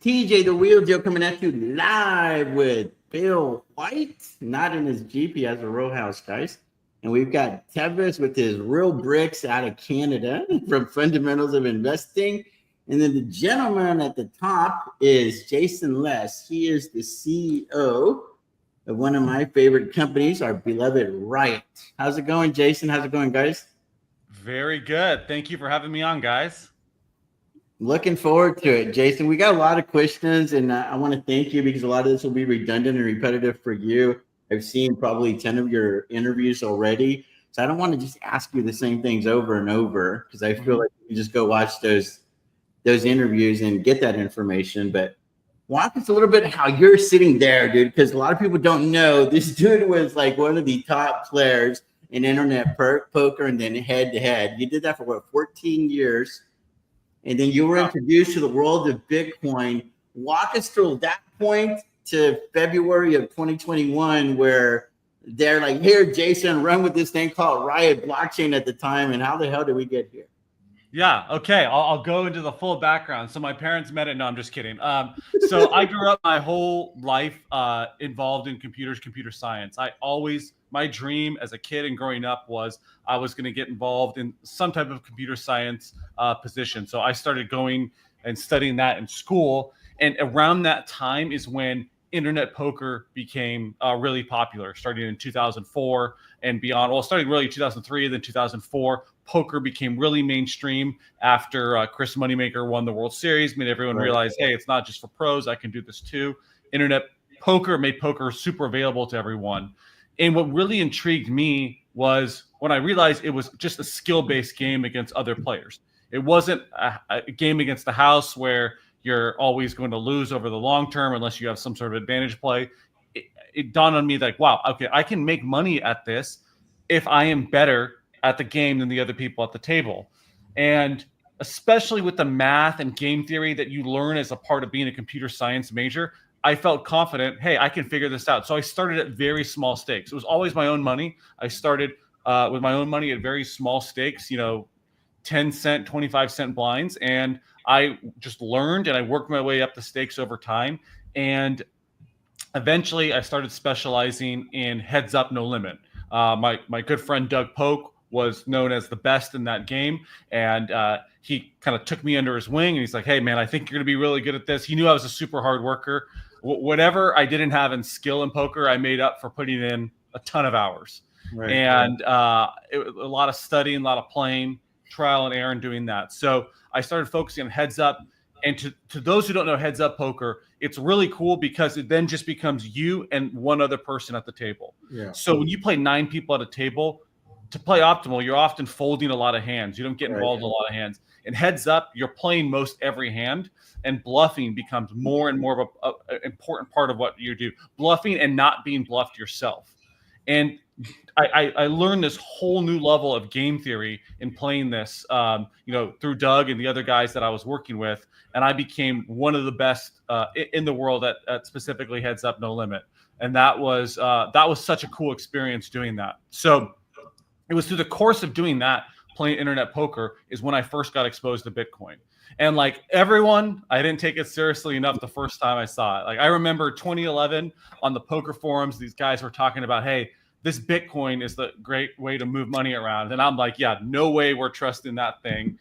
TJ the Wheel Joe coming at you live with Bill White, not in his Jeep. He has a row house, guys. And we've got Tevis with his real bricks out of Canada from Fundamentals of Investing. And then the gentleman at the top is Jason Less. He is the CEO of one of my favorite companies, our beloved Riot. How's it going, Jason? How's it going, guys? Very good. Thank you for having me on, guys. Looking forward to it, Jason. We got a lot of questions, and I want to thank you because a lot of this will be redundant and repetitive for you. I've seen probably 10 of your interviews already, so I don't want to just ask you the same things over and over because I feel like you just go watch those interviews and get that information. But walk us a little bit how you're sitting there, dude, because a lot of people don't know this dude was like one of the top players in internet poker and then head-to-head. You did that for, what, 14 years? And then you were introduced to the world of Bitcoin. Walk us through that point to February of 2021, where they're like, here, Jason, run with this thing called Riot blockchain at the time. And how the hell did we get here? Yeah. Okay. I'll go into the full background. So my parents met it. No, I'm just kidding. So I grew up my whole life involved in computer science. My dream as a kid and growing up was I was going to get involved in some type of computer science position. So I started going and studying that in school. And around that time is when internet poker became really popular, starting in 2004 and beyond. Well, starting really 2003, then 2004. Poker became really mainstream after Chris Moneymaker won the World Series, made everyone realize, hey, it's not just for pros. I can do this too. Internet poker made poker super available to everyone. And what really intrigued me was when I realized it was just a skill-based game against other players. It wasn't a game against the house where you're always going to lose over the long term unless you have some sort of advantage play. It dawned on me like, wow, okay, I can make money at this if I am better at the game than the other people at the table. And especially with the math and game theory that you learn as a part of being a computer science major, I felt confident, hey, I can figure this out. So I started at very small stakes. It was always my own money. I started with my own money at very small stakes, 10 cent, 25 cent blinds. And I just learned and I worked my way up the stakes over time. And eventually I started specializing in heads up, no limit. My good friend Doug Polk was known as the best in that game. And he kind of took me under his wing and he's like, hey man, I think you're going to be really good at this. He knew I was a super hard worker. Whatever I didn't have in skill in poker, I made up for putting in a ton of hours. Right. And a lot of studying, a lot of playing, trial and error in doing that. So I started focusing on heads up. And to those who don't know heads up poker, it's really cool because it then just becomes you and one other person at the table. Yeah. So when you play 9 people at a table, to play optimal, you're often folding a lot of hands. You don't get involved in a lot of hands. And heads up, you're playing most every hand, and bluffing becomes more and more of an important part of what you do. Bluffing and not being bluffed yourself. And I learned this whole new level of game theory in playing this, through Doug and the other guys that I was working with. And I became one of the best in the world at specifically heads up, no limit. And that was such a cool experience doing that. So it was through the course of doing that, playing internet poker, is when I first got exposed to Bitcoin. And like everyone, I didn't take it seriously enough the first time I saw it. Like I remember 2011 on the poker forums, these guys were talking about, hey, this Bitcoin is the great way to move money around. And I'm like, yeah, no way we're trusting that thing.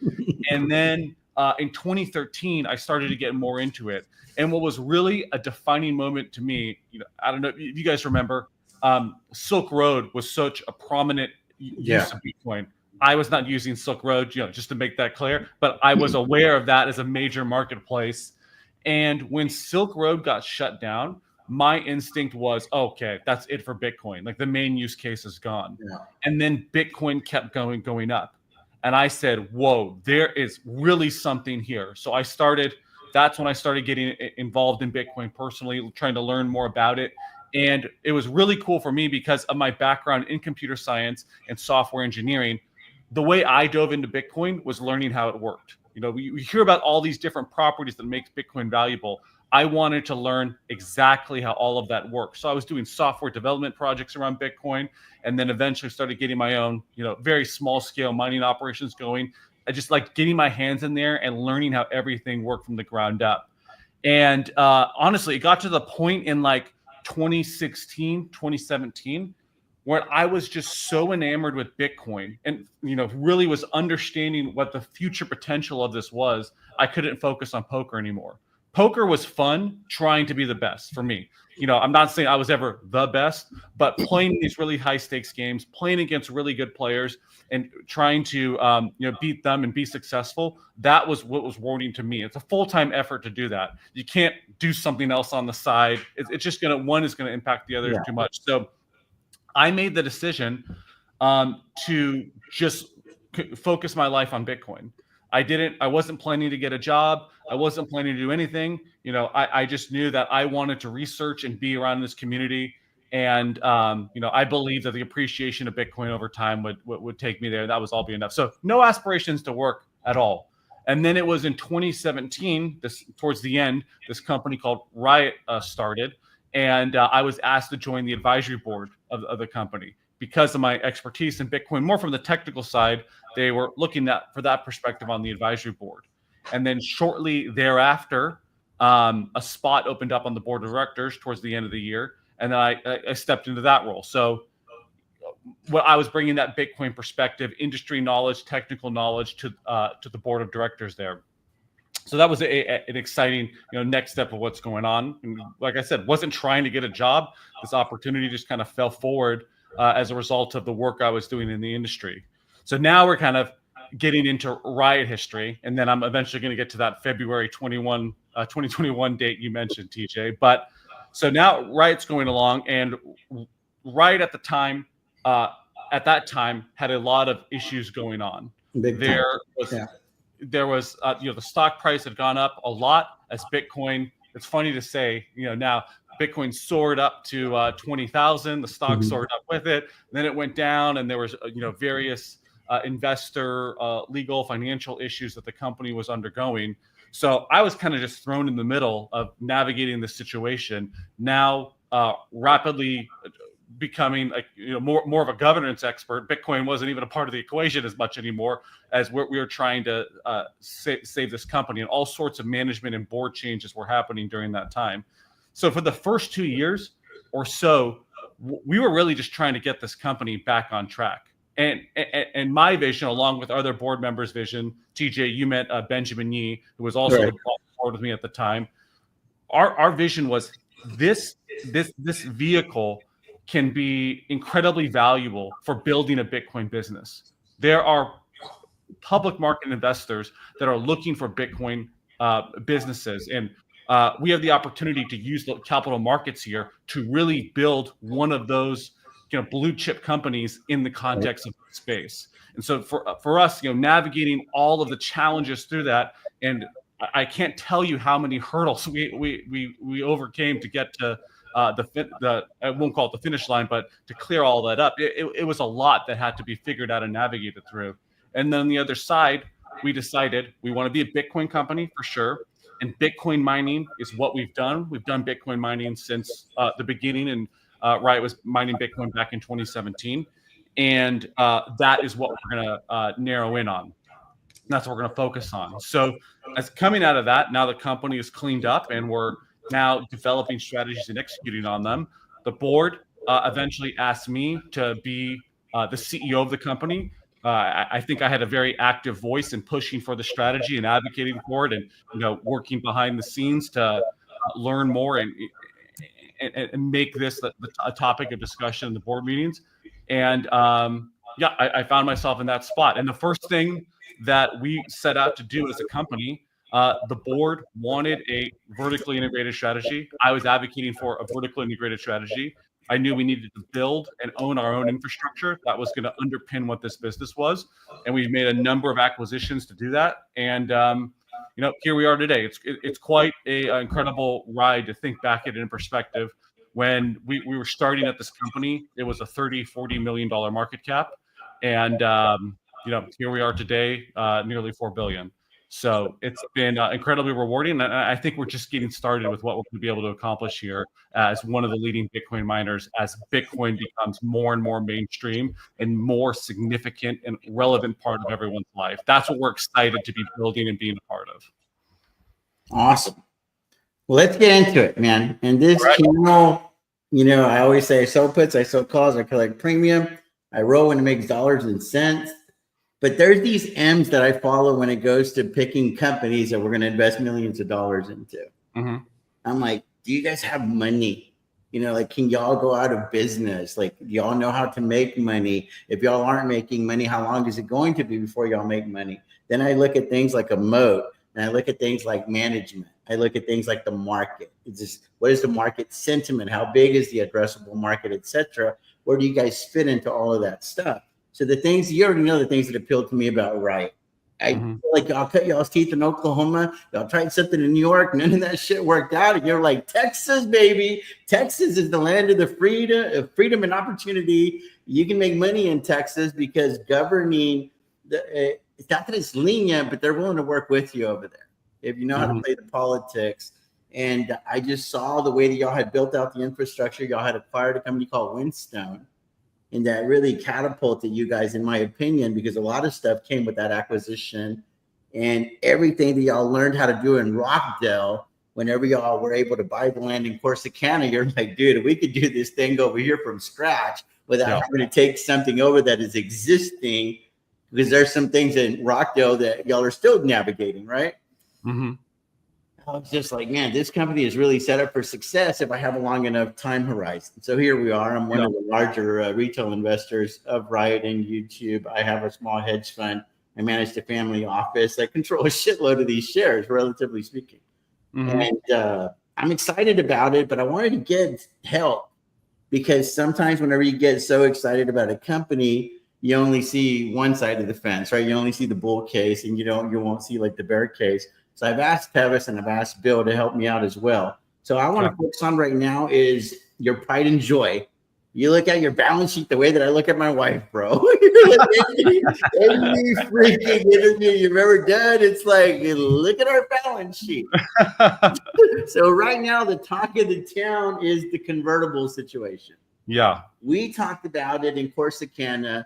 And then in 2013, I started to get more into it. And what was really a defining moment to me, I don't know if you guys remember, Silk Road was such a prominent use of Bitcoin. I was not using Silk Road, just to make that clear, but I was aware of that as a major marketplace. And when Silk Road got shut down, my instinct was, okay, that's it for Bitcoin. Like the main use case is gone. Yeah. And then Bitcoin kept going up. And I said, whoa, there is really something here. So that's when I started getting involved in Bitcoin personally, trying to learn more about it. And it was really cool for me because of my background in computer science and software engineering. The way I dove into Bitcoin was learning how it worked. We hear about all these different properties that make Bitcoin valuable. I wanted to learn exactly how all of that works. So I was doing software development projects around Bitcoin, and then eventually started getting my own, very small scale mining operations going. I just like getting my hands in there and learning how everything worked from the ground up. And honestly, it got to the point in like 2016, 2017, where I was just so enamored with Bitcoin and, really was understanding what the future potential of this was. I couldn't focus on poker anymore. Poker was fun, trying to be the best for me. I'm not saying I was ever the best, but playing these really high stakes games, playing against really good players, and trying to beat them and be successful, that was what was rewarding to me. It's a full-time effort to do that. You can't do something else on the side. It's just one is gonna impact the other too much. So I made the decision to just focus my life on Bitcoin. I wasn't planning to get a job. I wasn't planning to do anything. I just knew that I wanted to research and be around this community. And, I believe that the appreciation of Bitcoin over time would take me there. That was all be enough. So no aspirations to work at all. And then it was in 2017, towards the end, this company called Riot started. And I was asked to join the advisory board of the company because of my expertise in Bitcoin, more from the technical side. They were looking for that perspective on the advisory board. And then shortly thereafter, a spot opened up on the board of directors towards the end of the year. And then I stepped into that role. So I was bringing that Bitcoin perspective, industry knowledge, technical knowledge to the board of directors there. So that was an exciting, next step of what's going on. And like I said, wasn't trying to get a job. This opportunity just kind of fell forward as a result of the work I was doing in the industry. So now we're kind of getting into Riot history, and then I'm eventually going to get to that February 2021 date you mentioned, TJ. But so now Riot's going along, and Riot at that time had a lot of issues going on. There was the stock price had gone up a lot as Bitcoin. It's funny to say, now Bitcoin soared up to 20,000. The stock soared up with it. Then it went down, and there was various investor, legal, financial issues that the company was undergoing. So I was kind of just thrown in the middle of navigating the situation. Now rapidly becoming more of a governance expert. Bitcoin wasn't even a part of the equation as much anymore, as we were trying to save this company, and all sorts of management and board changes were happening during that time. So for the first 2 years or so, we were really just trying to get this company back on track. And my vision, along with other board members' vision, TJ, you met Benjamin Yee, who was also the board with me at the time. Our vision was this vehicle can be incredibly valuable for building a Bitcoin business. There are public market investors that are looking for Bitcoin businesses, and we have the opportunity to use the capital markets here to really build one of those blue chip companies in the context of space. And so for us, navigating all of the challenges through that, and I can't tell you how many hurdles we overcame to get to I won't call it the finish line, but to clear all that up. It was a lot that had to be figured out and navigated through. And then on the other side, we decided we want to be a Bitcoin company for sure. And Bitcoin mining is what we've done. We've done Bitcoin mining since the beginning, and Riot was mining Bitcoin back in 2017. And that is what we're going to narrow in on. That's what we're going to focus on. So as coming out of that, now the company is cleaned up and we're now developing strategies and executing on them. The board eventually asked me to be the CEO of the company. I think I had a very active voice in pushing for the strategy and advocating for it, and working behind the scenes to learn more and make this a topic of discussion in the board meetings. And I found myself in that spot. And the first thing that we set out to do as a company, the board wanted a vertically integrated strategy. I was advocating for a vertically integrated strategy. I knew we needed to build and own our own infrastructure that was going to underpin what this business was. And we've made a number of acquisitions to do that. And, here we are today. It's quite a incredible ride to think back at it in perspective. When we were starting at this company, it was a $30-40 million market cap. And, here we are today, nearly 4 billion. So it's been incredibly rewarding. And I think we're just getting started with what we're going to be able to accomplish here as one of the leading Bitcoin miners, as Bitcoin becomes more and more mainstream and more significant and relevant part of everyone's life. That's what we're excited to be building and being a part of. Awesome. Well, let's get into it, man. And this All right. channel, I always say I sell puts, I sell calls, I collect premium, I roll when it makes dollars and cents. But there's these M's that I follow when it goes to picking companies that we're going to invest millions of dollars into. Mm-hmm. I'm like, do you guys have money? Like, can y'all go out of business? Like, y'all know how to make money? If y'all aren't making money, how long is it going to be before y'all make money? Then I look at things like a moat, and I look at things like management. I look at things like the market. It's just, what is the market sentiment? How big is the addressable market, etc.? Where do you guys fit into all of that stuff? So the things, you already know the things that appeal to me about Riot. I feel like y'all cut y'all's teeth in Oklahoma. Y'all tried something in New York. None of that shit worked out. And you're like, Texas, baby. Texas is the land of the freedom and opportunity. You can make money in Texas because governing, it's not that it's lenient, but they're willing to work with you over there if you know how to play the politics. And I just saw the way that y'all had built out the infrastructure. Y'all had acquired a company called Windstone. And that really catapulted you guys, in my opinion, because a lot of stuff came with that acquisition, and everything that y'all learned how to do in Rockdale, whenever y'all were able to buy the land in Corsicana, you're like, dude, we could do this thing over here from scratch without having to take something over that is existing, because there's some things in Rockdale that y'all are still navigating, right? Mm-hmm. I was just like, man, this company is really set up for success if I have a long enough time horizon. So here we are. I'm one of the larger retail investors of Riot and YouTube. I have a small hedge fund. I manage the family office. I control a shitload of these shares, relatively speaking. And I'm excited about it, but I wanted to get help, because sometimes whenever you get so excited about a company, you only see one side of the fence, right? You only see the bull case, and you won't see like the bear case. So I've asked Tevis and I've asked Bill to help me out as well. So I want to focus on right now is your pride and joy. You look at your balance sheet the way that I look at my wife, bro. Every freaking interview you've ever done, it's like, look at our balance sheet. So right now, the talk of the town is the convertible situation. Yeah. We talked about it in Corsicana.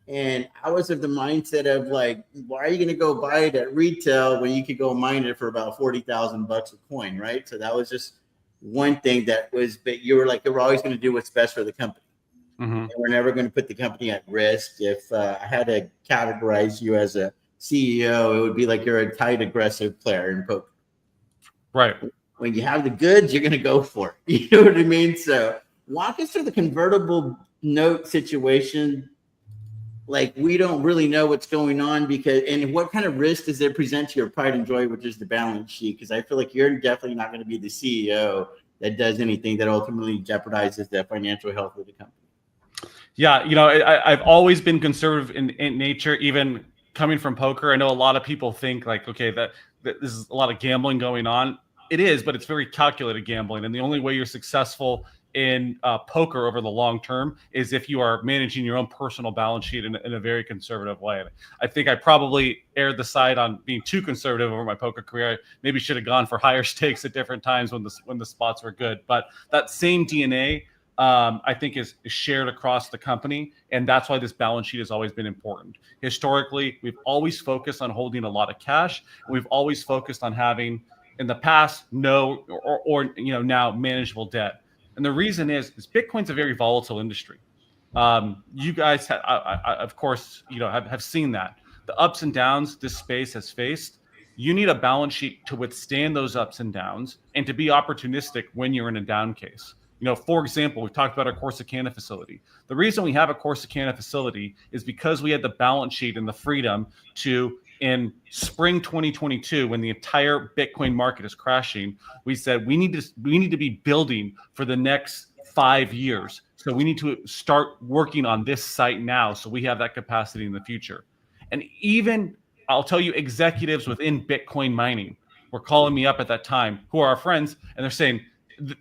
And I was of the mindset of like, why are you going to go buy it at retail when you could go mine it for about $40,000 a coin, right? So that was just one thing that was, but you were like, we're always going to do what's best for the company. And we're never going to put the company at risk. If I had to categorize you as a CEO, it would be like you're a tight, aggressive player in poker. Right. When you have the goods, you're going to go for it. You know what I mean? So walk us through the convertible note situation. Like, we don't really know what's going on, and what kind of risk does it present to your pride and joy, which is the balance sheet? Because I feel like you're definitely not going to be the CEO that does anything that ultimately jeopardizes the financial health of the company. Yeah, I've always been conservative in nature, even coming from poker. I know a lot of people think like, okay, that this is a lot of gambling going on. It is, but it's very calculated gambling. And the only way you're successful in poker over the long term is if you are managing your own personal balance sheet in a very conservative way. And I think I probably erred the side on being too conservative over my poker career. I maybe should have gone for higher stakes at different times when the spots were good. But that same DNA, I think is shared across the company. And that's why this balance sheet has always been important. Historically, we've always focused on holding a lot of cash. We've always focused on having, in the past, no or now manageable debt. And the reason is Bitcoin's a very volatile industry. You guys, of course, have seen that. The ups and downs this space has faced. You need a balance sheet to withstand those ups and downs and to be opportunistic when you're in a down case. For example, we've talked about our Corsicana facility. The reason we have a Corsicana facility is because we had the balance sheet and the freedom to, in spring 2022, when the entire Bitcoin market is crashing, we said we need to be building for the next 5 years. So we need to start working on this site now, so we have that capacity in the future. And even, I'll tell you, executives within Bitcoin mining were calling me up at that time, who are our friends, and they're saying,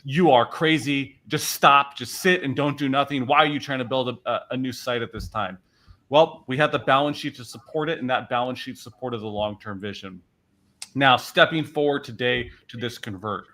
you are crazy. Just stop. Just sit and don't do nothing. Why are you trying to build a new site at this time? Well, we had the balance sheet to support it, and that balance sheet supported the long-term vision. Now, stepping forward today to this convert,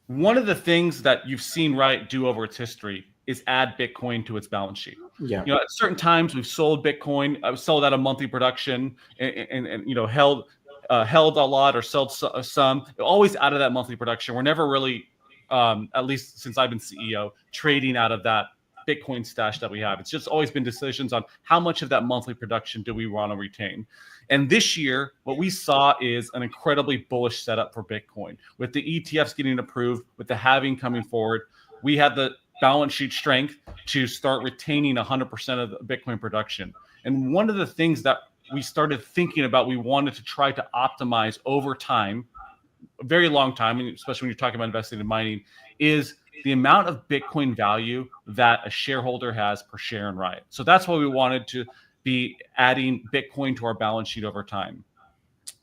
one of the things that you've seen Riot do over its history is add Bitcoin to its balance sheet. Yeah. At certain times we've sold Bitcoin, sold out of monthly production, and held held a lot or sold some, always out of that monthly production. We're never really, at least since I've been CEO, trading out of that Bitcoin stash that we have. It's just always been decisions on how much of that monthly production do we want to retain. And this year, what we saw is an incredibly bullish setup for Bitcoin. With the ETFs getting approved, with the halving coming forward, we had the balance sheet strength to start retaining 100% of the Bitcoin production. And one of the things that we started thinking about, we wanted to try to optimize over time, a very long time, especially when you're talking about investing in mining, is the amount of Bitcoin value that a shareholder has per share in Riot. So that's why we wanted to be adding Bitcoin to our balance sheet over time.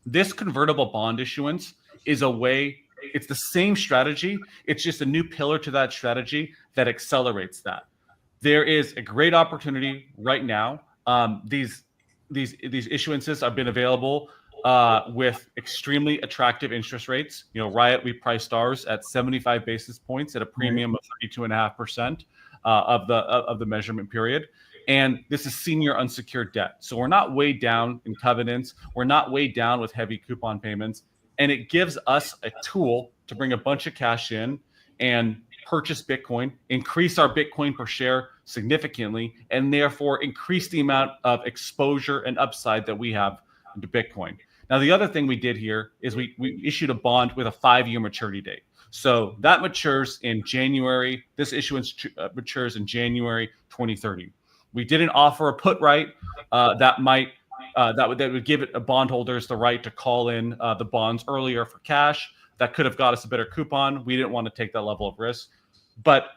This convertible bond issuance is a way, it's the same strategy. It's just a new pillar to that strategy that accelerates that. There is a great opportunity right now. These issuances have been available with extremely attractive interest rates. Riot, we priced ours at 75 basis points at a premium of 32.5% of the measurement period. And this is senior unsecured debt. So we're not weighed down in covenants. We're not weighed down with heavy coupon payments. And it gives us a tool to bring a bunch of cash in and purchase Bitcoin, increase our Bitcoin per share significantly, and therefore increase the amount of exposure and upside that we have into Bitcoin. Now, the other thing we did here is we issued a bond with a 5-year maturity date. So that matures in January. This issuance matures in January 2030. We didn't offer a put right that would give bondholders the right to call in the bonds earlier for cash. That could have got us a better coupon. We didn't want to take that level of risk. But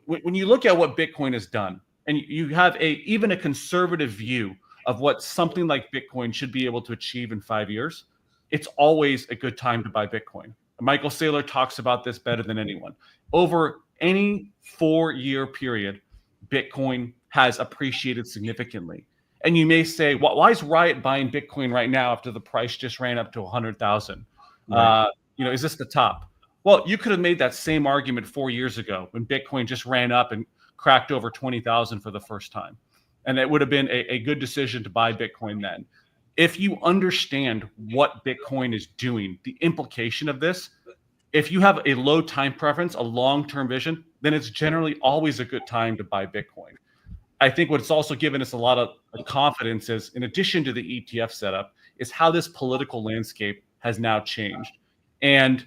when you look at what Bitcoin has done, and you have even a conservative view of what something like Bitcoin should be able to achieve in 5 years, it's always a good time to buy Bitcoin. Michael Saylor talks about this better than anyone. Over any 4-year period, Bitcoin has appreciated significantly. And you may say, why is Riot buying Bitcoin right now after the price just ran up to 100,000? Right. Is this the top? Well, you could have made that same argument 4 years ago when Bitcoin just ran up and cracked over 20,000 for the first time. And it would have been a good decision to buy Bitcoin then. If you understand what Bitcoin is doing, the implication of this, if you have a low time preference, a long-term vision, then it's generally always a good time to buy Bitcoin. I think what's also given us a lot of confidence is, in addition to the ETF setup, is how this political landscape has now changed. And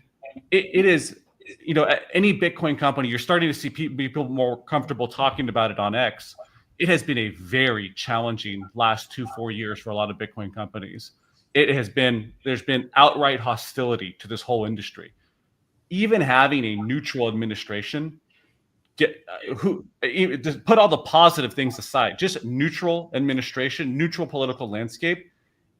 it is, any Bitcoin company, you're starting to see people more comfortable talking about it on X. It has been a very challenging last 2-4 years for a lot of Bitcoin companies. There's been outright hostility to this whole industry. Even having a neutral administration, just put all the positive things aside, just neutral administration, neutral political landscape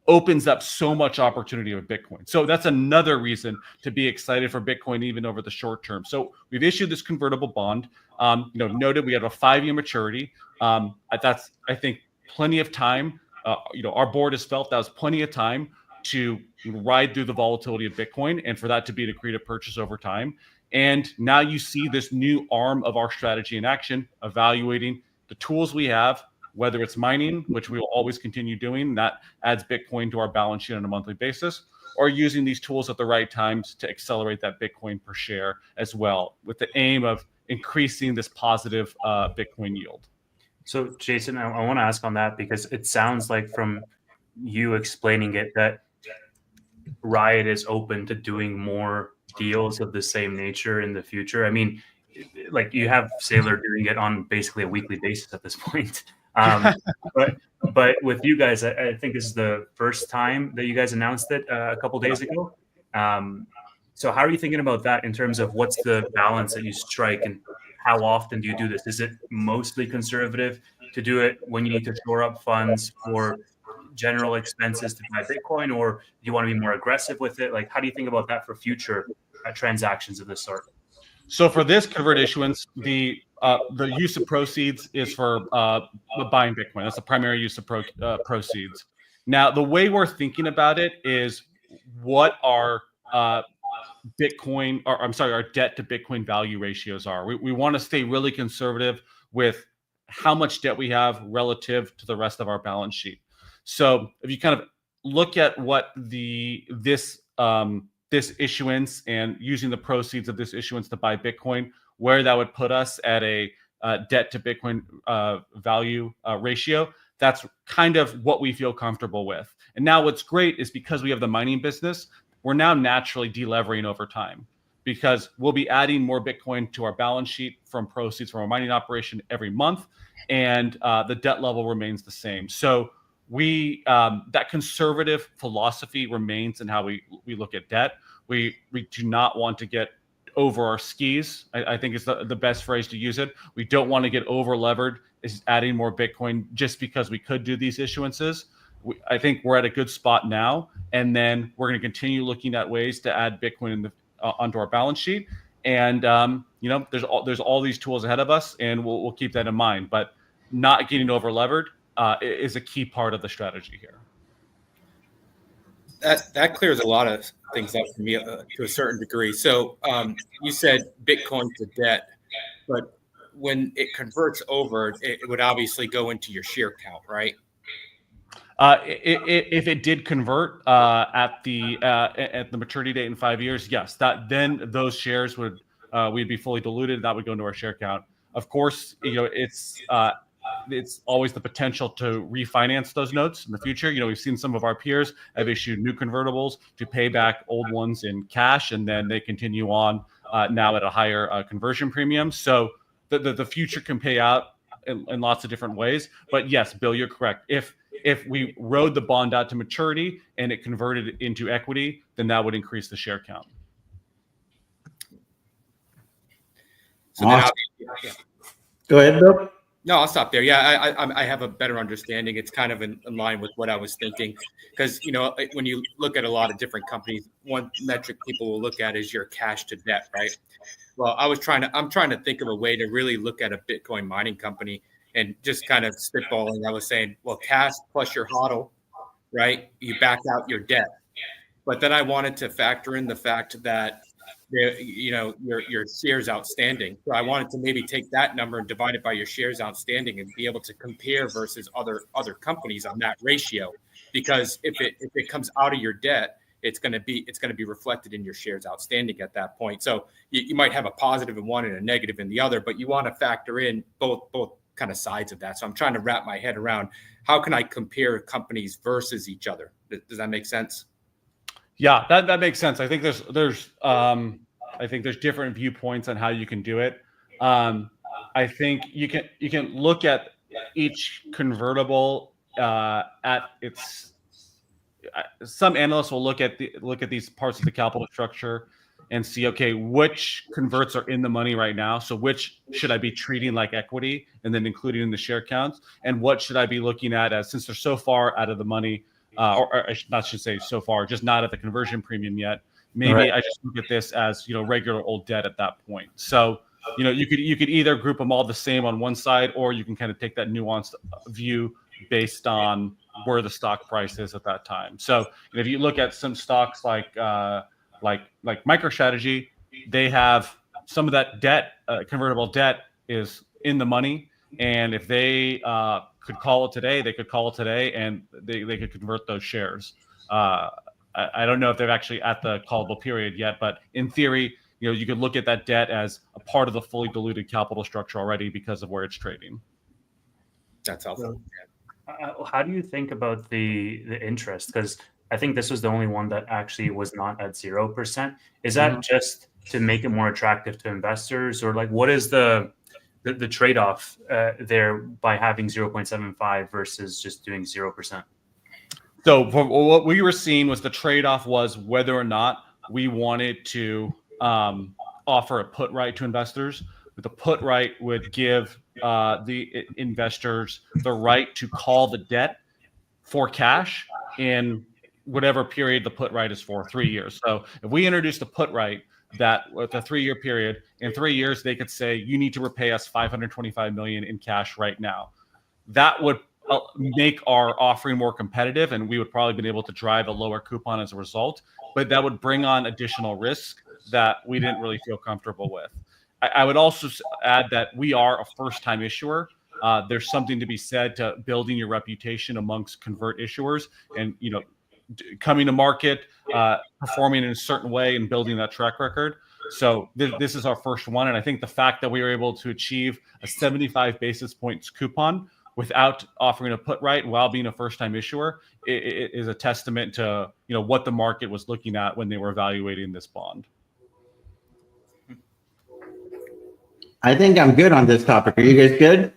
opens up so much opportunity with Bitcoin. So that's another reason to be excited for Bitcoin, even over the short term. So we've issued this convertible bond. Noted we have a 5-year maturity. That's, I think, plenty of time. Our board has felt that was plenty of time to ride through the volatility of Bitcoin and for that to be an accretive purchase over time. And now you see this new arm of our strategy in action, evaluating the tools we have, whether it's mining, which we will always continue doing, that adds Bitcoin to our balance sheet on a monthly basis, or using these tools at the right times to accelerate that Bitcoin per share as well, with the aim of increasing this positive Bitcoin yield. So, Jason, I want to ask on that, because it sounds like from you explaining it that Riot is open to doing more deals of the same nature in the future. I mean, like, you have Saylor doing it on basically a weekly basis at this point. But with you guys, I think this is the first time that you guys announced it a couple days ago. So how are you thinking about that in terms of what's the balance that you strike, and how often do you do this? Is it mostly conservative to do it when you need to shore up funds for general expenses to buy Bitcoin, or do you want to be more aggressive with it? Like, how do you think about that for future transactions of this sort? So for this convert issuance, the use of proceeds is for buying Bitcoin. That's the primary use of proceeds. Now, the way we're thinking about it is what our our debt to Bitcoin value ratios are. We want to stay really conservative with how much debt we have relative to the rest of our balance sheet. So if you kind of look at what this issuance and using the proceeds of this issuance to buy Bitcoin, where that would put us at a debt to Bitcoin value ratio, that's kind of what we feel comfortable with. And now what's great is because we have the mining business, we're now naturally delevering over time, because we'll be adding more Bitcoin to our balance sheet from proceeds from our mining operation every month, and the debt level remains the same. So we that conservative philosophy remains in how we look at debt. We do not want to get over our skis. I think it's the best phrase to use it. We don't want to get over levered is adding more Bitcoin just because we could do these issuances. I think we're at a good spot now, and then we're going to continue looking at ways to add Bitcoin onto our balance sheet. And there's all these tools ahead of us, and we'll keep that in mind. But not getting over levered is a key part of the strategy here. That clears a lot of things up for me to a certain degree. So you said Bitcoin to debt, but when it converts over, it would obviously go into your share count, right? If it did convert at the maturity date in 5 years, yes, then those shares we'd be fully diluted. That would go into our share count. Of course, it's always the potential to refinance those notes in the future. We've seen some of our peers have issued new convertibles to pay back old ones in cash, and then they continue on now at a higher conversion premium. So the future can pay out in lots of different ways. But yes, Bill, you're correct. If we rode the bond out to maturity and it converted into equity, then that would increase the share count. So awesome. Go ahead, Bill. No, I'll stop there. Yeah, I have a better understanding. It's kind of in line with what I was thinking, because when you look at a lot of different companies, one metric people will look at is your cash to debt, right? Well, I'm trying to think of a way to really look at a Bitcoin mining company and just kind of spitballing. I was saying, well, cash plus your HODL, right? You back out your debt, but then I wanted to factor in the fact that your shares outstanding. So I wanted to maybe take that number and divide it by your shares outstanding and be able to compare versus other companies on that ratio. Because if it comes out of your debt, it's going to be reflected in your shares outstanding at that point. So you might have a positive in one and a negative in the other, but you want to factor in both kind of sides of that. So I'm trying to wrap my head around how can I compare companies versus each other. Does that make sense? Yeah, that makes sense. I think there's different viewpoints on how you can do it. I think you can look at each convertible at its. Some analysts will look at these parts of the capital structure and see, okay, which converts are in the money right now. So which should I be treating like equity and then including in the share counts, and what should I be looking at as, since they're so far out of the money. Or I should say so far, just not at the conversion premium yet. Maybe right. I just look at this as regular old debt at that point. So you could either group them all the same on one side, or you can kind of take that nuanced view based on where the stock price is at that time. So if you look at some stocks like MicroStrategy, they have some of that debt, convertible debt, is in the money, and if they could call it today, they could call it today, and they could convert those shares. I don't know if they're actually at the callable period yet, but in theory, you could look at that debt as a part of the fully diluted capital structure already because of where it's trading. That's helpful. How do you think about the interest? Because I think this was the only one that actually was not at 0%. Is that just to make it more attractive to investors, or what is the trade-off there by having 0.75 versus just doing 0%? So what we were seeing was the trade-off was whether or not we wanted to offer a put right to investors. But the put right would give the investors the right to call the debt for cash in whatever period the put right is for, 3 years. So if we introduced a put right that with a 3-year period, in 3 years, they could say, you need to repay us $525 million in cash right now. That would make our offering more competitive, and we would probably been able to drive a lower coupon as a result, but that would bring on additional risk that we didn't really feel comfortable with. I would also add that we are a first-time issuer. There's something to be said to building your reputation amongst convert issuers. And, coming to market, performing in a certain way, and building that track record. So this is our first one, and I think the fact that we were able to achieve a 75 basis points coupon without offering a put right while being a first-time issuer is a testament to what the market was looking at when they were evaluating this bond. I think I'm good on this topic. Are you guys good?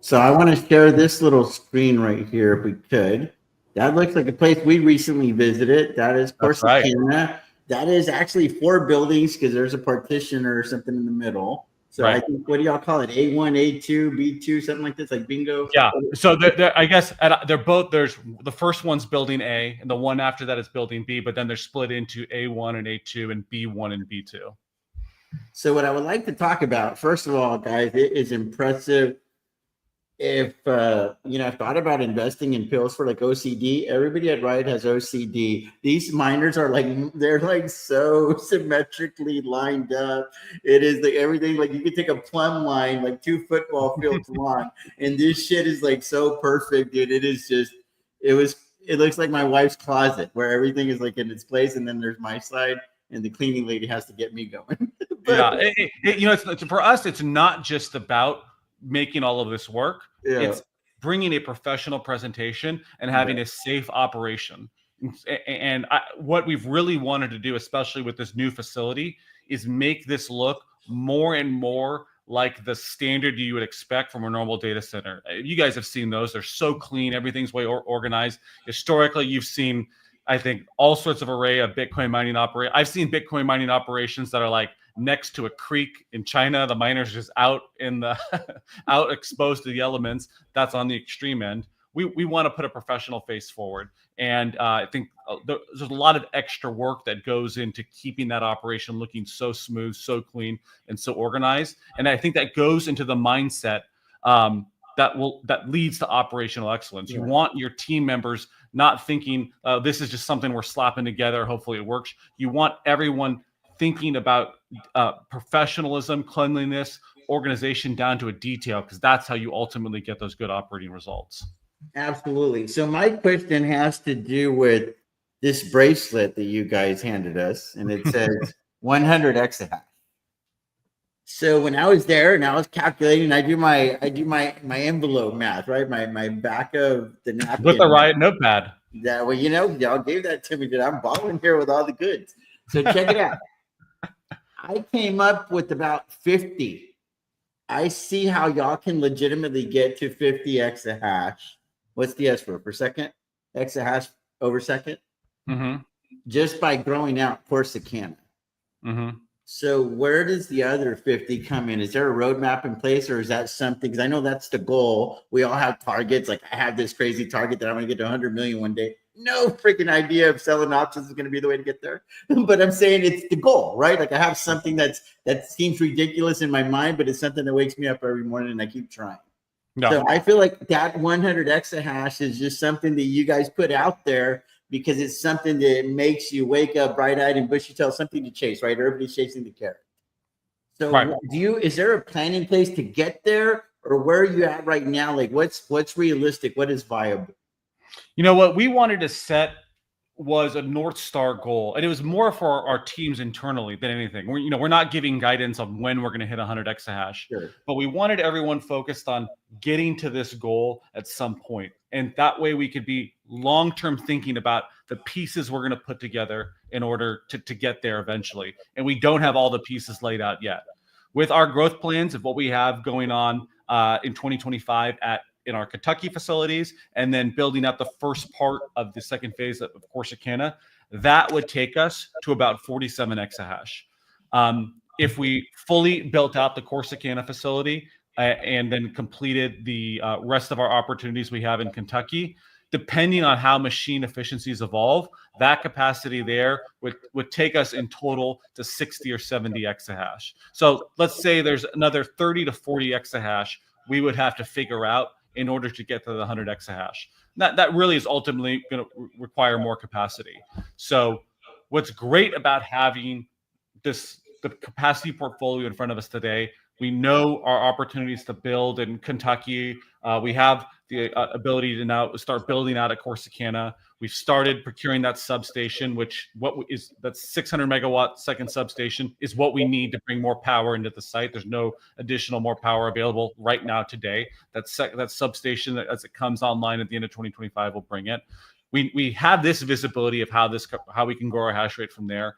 So I want to share this little screen right here if we could. That looks like a place we recently visited. That is Corsicana. Right. That is actually 4 buildings because there's a partition or something in the middle. So right. I think, what do y'all call it? A1, A2, B2, something like this, like bingo? Yeah. So I guess they're both, there's the first one's building A and the one after that is building B, but then they're split into A1 and A2 and B1 and B2. So what I would like to talk about, first of all, guys, it is impressive. If I've thought about investing in pills for like OCD, everybody at Riot has OCD. These miners are they're so symmetrically lined up. It is like everything, like you could take a plumb line, like 2 football fields long, and this shit is like so perfect, dude. It is just, it looks like my wife's closet where everything is like in its place, and then there's my side, and the cleaning lady has to get me going. It's for us, it's not just about making all of this work. Yeah. It's bringing a professional presentation and having a safe operation. And what we've really wanted to do, especially with this new facility, is make this look more and more like the standard you would expect from a normal data center. You guys have seen those. They're so clean. Everything's way organized. Historically, you've seen, I think, all sorts of array of Bitcoin mining operations. I've seen Bitcoin mining operations that are like next to a creek in China. The miners just out out exposed to the elements. That's on the extreme end. We want to put a professional face forward, and I think there's a lot of extra work that goes into keeping that operation looking so smooth, so clean, and so organized. And I think that goes into the mindset that leads to operational excellence. You want your team members not thinking this is just something we're slapping together, hopefully it works. You want everyone thinking about professionalism, cleanliness, organization down to a detail, because that's how you ultimately get those good operating results. Absolutely. So my question has to do with this bracelet that you guys handed us, and it says 100 exahash. So when I was there and I was calculating, I do my envelope math, right? My back of the napkin. With the Riot notepad. That way, y'all gave that to me, dude. I'm balling here with all the goods. So check it out. I came up with about 50. I see how y'all can legitimately get to 50 exahash. What's the S for second? Exahash over second? Mm-hmm. Just by growing out Corsicana. Mm-hmm. So where does the other 50 come in? Is there a roadmap in place, or is that something? Because I know that's the goal. We all have targets. Like I have this crazy target that I'm going to get to 100 million one day. No freaking idea if selling options is going to be the way to get there. But I'm saying it's the goal, right? Like I have something that seems ridiculous in my mind, but it's something that wakes me up every morning and I keep trying. No. So I feel like that 100 exahash is just something that you guys put out there because it's something that makes you wake up bright-eyed and bushy-tailed, something to chase, right? Everybody's chasing the carrot. So right. Is there a plan in place to get there, or where are you at right now? Like what's realistic? What is viable? What we wanted to set was a North Star goal, and it was more for our teams internally than anything. We're not giving guidance on when we're going to hit 100 exahash, sure. But we wanted everyone focused on getting to this goal at some point. And that way we could be long-term thinking about the pieces we're going to put together in order to get there eventually. And we don't have all the pieces laid out yet. With our growth plans of what we have going on in 2025 in our Kentucky facilities, and then building out the first part of the second phase of Corsicana, that would take us to about 47 exahash. If we fully built out the Corsicana facility and then completed the rest of our opportunities we have in Kentucky, depending on how machine efficiencies evolve, that capacity there would take us in total to 60 or 70 exahash. So let's say there's another 30 to 40 exahash we would have to figure out in order to get to the 100 exahash. That really is ultimately going to require more capacity. So what's great about having the capacity portfolio in front of us today, We know our opportunities to build in Kentucky. We have the ability to now start building out at Corsicana. We've started procuring that substation, which that 600 megawatt second substation is what we need to bring more power into the site. There's no additional more power available right now today. That substation, as it comes online at the end of 2025, will bring it. We have this visibility of how we can grow our hash rate from there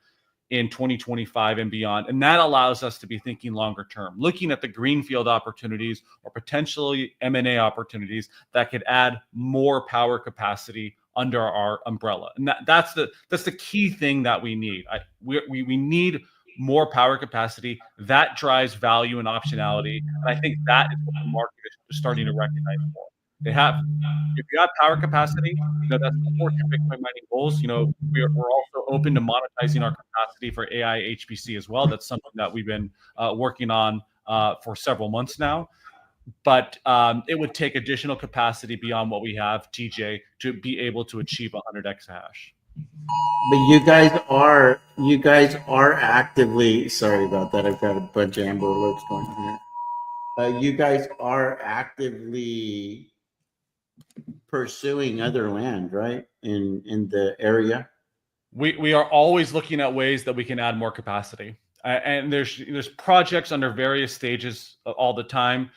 in 2025 and beyond. And that allows us to be thinking longer term, looking at the greenfield opportunities or potentially M&A opportunities that could add more power capacity under our umbrella. And that's the key thing that we need. We need more power capacity. That drives value and optionality. And I think that is what the market is starting to recognize more. If you have power capacity, that supports your Bitcoin mining goals. We're also open to monetizing our capacity for AI HPC as well. That's something that we've been working on for several months now. But it would take additional capacity beyond what we have, TJ, to be able to achieve 100 exahash. But you guys are actively. Sorry about that. I've got a bunch of Amber Alerts going on here. You guys are actively pursuing other land, right? In the area. We are always looking at ways that we can add more capacity. And there's projects under various stages all the time,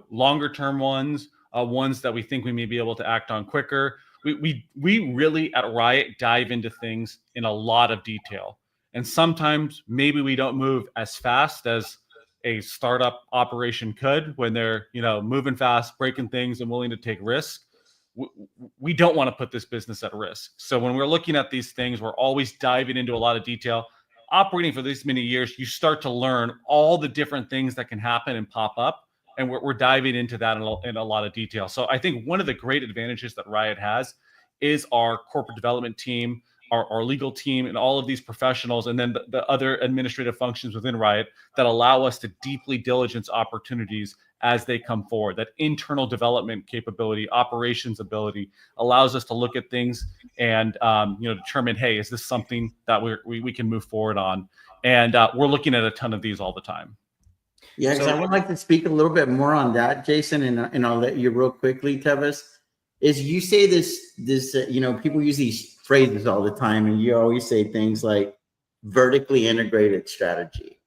longer term ones that we think we may be able to act on quicker. We really at Riot dive into things in a lot of detail. And sometimes maybe we don't move as fast as a startup operation could when they're, moving fast, breaking things and willing to take risks. We don't want to put this business at risk. So when we're looking at these things, we're always diving into a lot of detail. Operating for this many years, you start to learn all the different things that can happen and pop up. And we're diving into that in a lot of detail. So I think one of the great advantages that Riot has is our corporate development team, our legal team, and all of these professionals, and then the other administrative functions within Riot that allow us to deeply diligence opportunities as they come forward. That internal development capability, operations ability allows us to look at things and determine, hey, is this something that we can move forward on? And we're looking at a ton of these all the time. Yeah, because I would like to speak a little bit more on that, Jason, and I'll let you real quickly, Tevis. Is you say this people use these phrases all the time, and you always say things like vertically integrated strategy.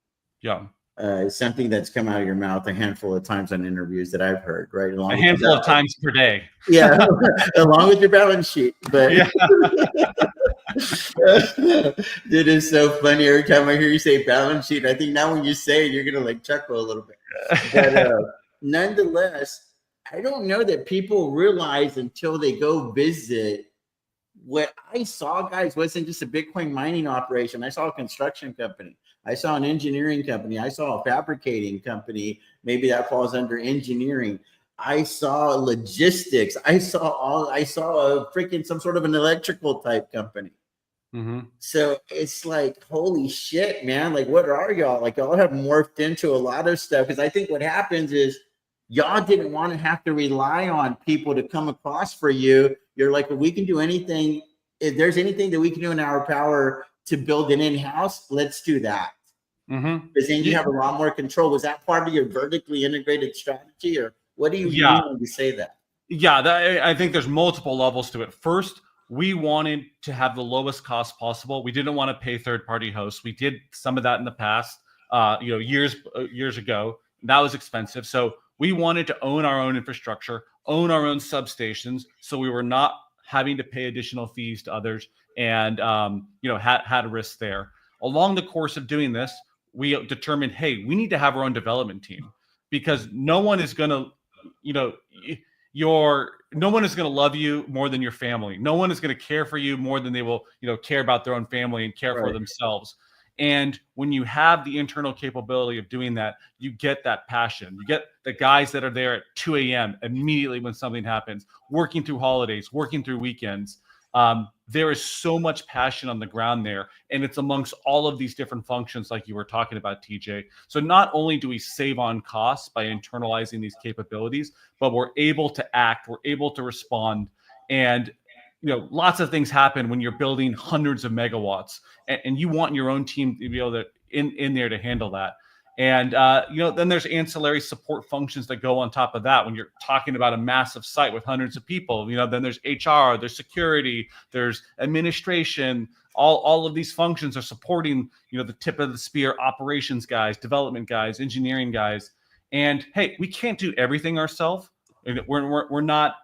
Yeah. Something that's come out of your mouth a handful of times on interviews that I've heard, right? A handful of times per day. Yeah, along with your balance sheet. But yeah. It is so funny every time I hear you say balance sheet. I think now when you say it, you're gonna chuckle a little bit. But nonetheless, I don't know that people realize until they go visit. What I saw, guys, wasn't just a Bitcoin mining operation. I saw a construction company. I saw an engineering company. I saw a fabricating company. Maybe that falls under engineering. I saw logistics. I saw a freaking some sort of an electrical type company. Mm-hmm. So it's like, holy shit, man. What are y'all? Y'all have morphed into a lot of stuff. Because I think what happens is y'all didn't want to have to rely on people to come across for you. You're like, well, we can do anything. If there's anything that we can do in our power to build it in-house, let's do that. Because then you have a lot more control. Was that part of your vertically integrated strategy, or what do you mean when you say that? Yeah, I think there's multiple levels to it. First, we wanted to have the lowest cost possible. We didn't want to pay third-party hosts. We did some of that in the past, years ago. That was expensive. So we wanted to own our own infrastructure, own our own substations, so we were not having to pay additional fees to others, and had a risk there. Along the course of doing this, we determined, hey, we need to have our own development team, because no one is going to, no one is going to love you more than your family. No one is going to care for you more than they will, care about their own family and care for themselves. And when you have the internal capability of doing that, you get that passion. You get the guys that are there at 2 a.m. immediately when something happens, working through holidays, working through weekends. There is so much passion on the ground there, and it's amongst all of these different functions like you were talking about, TJ. So not only do we save on costs by internalizing these capabilities, but we're able to act, we're able to respond, and lots of things happen when you're building hundreds of megawatts, and you want your own team to be able to in there to handle that. And then there's ancillary support functions that go on top of that. When you're talking about a massive site with hundreds of people, then there's HR, there's security, there's administration. All of these functions are supporting, the tip of the spear operations guys, development guys, engineering guys. And hey, we can't do everything ourselves. We're not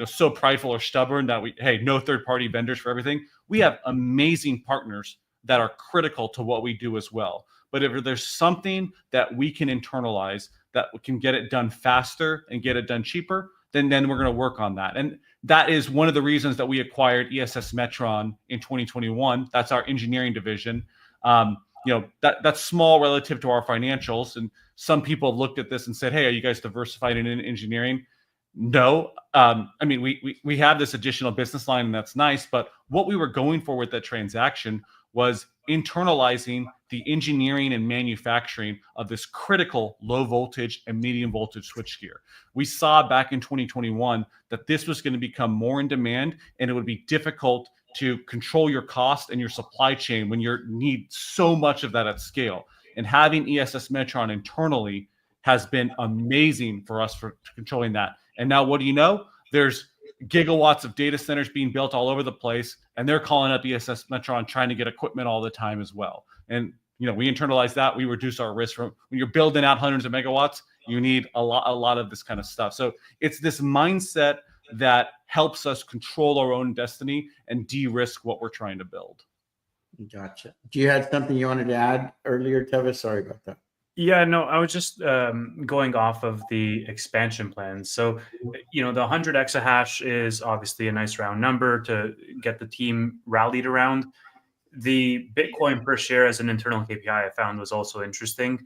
so prideful or stubborn that no third-party vendors for everything. We have amazing partners that are critical to what we do as well. But if there's something that we can internalize that can get it done faster and get it done cheaper, then we're going to work on that. And that is one of the reasons that we acquired ESS Metron in 2021. That's our engineering division. That's small relative to our financials. And some people looked at this and said, hey, are you guys diversified in engineering? No. We have this additional business line, and that's nice. But what we were going for with that transaction was internalizing the engineering and manufacturing of this critical low voltage and medium voltage switchgear. We saw back in 2021 that this was going to become more in demand, and it would be difficult to control your cost and your supply chain when you need so much of that at scale. And having ESS Metron internally has been amazing for us for controlling that. And now what do you know? There's gigawatts of data centers being built all over the place, and they're calling up ESS Metron trying to get equipment all the time as well. And we internalize that. We reduce our risk from when you're building out hundreds of megawatts. You need a lot of this kind of stuff. So it's this mindset that helps us control our own destiny and de-risk what we're trying to build. Gotcha. Do you have something you wanted to add earlier, Teva? Sorry about that. Yeah, no, I was just going off of the expansion plans. So, the 100 exahash is obviously a nice round number to get the team rallied around. The Bitcoin per share as an internal KPI I found was also interesting.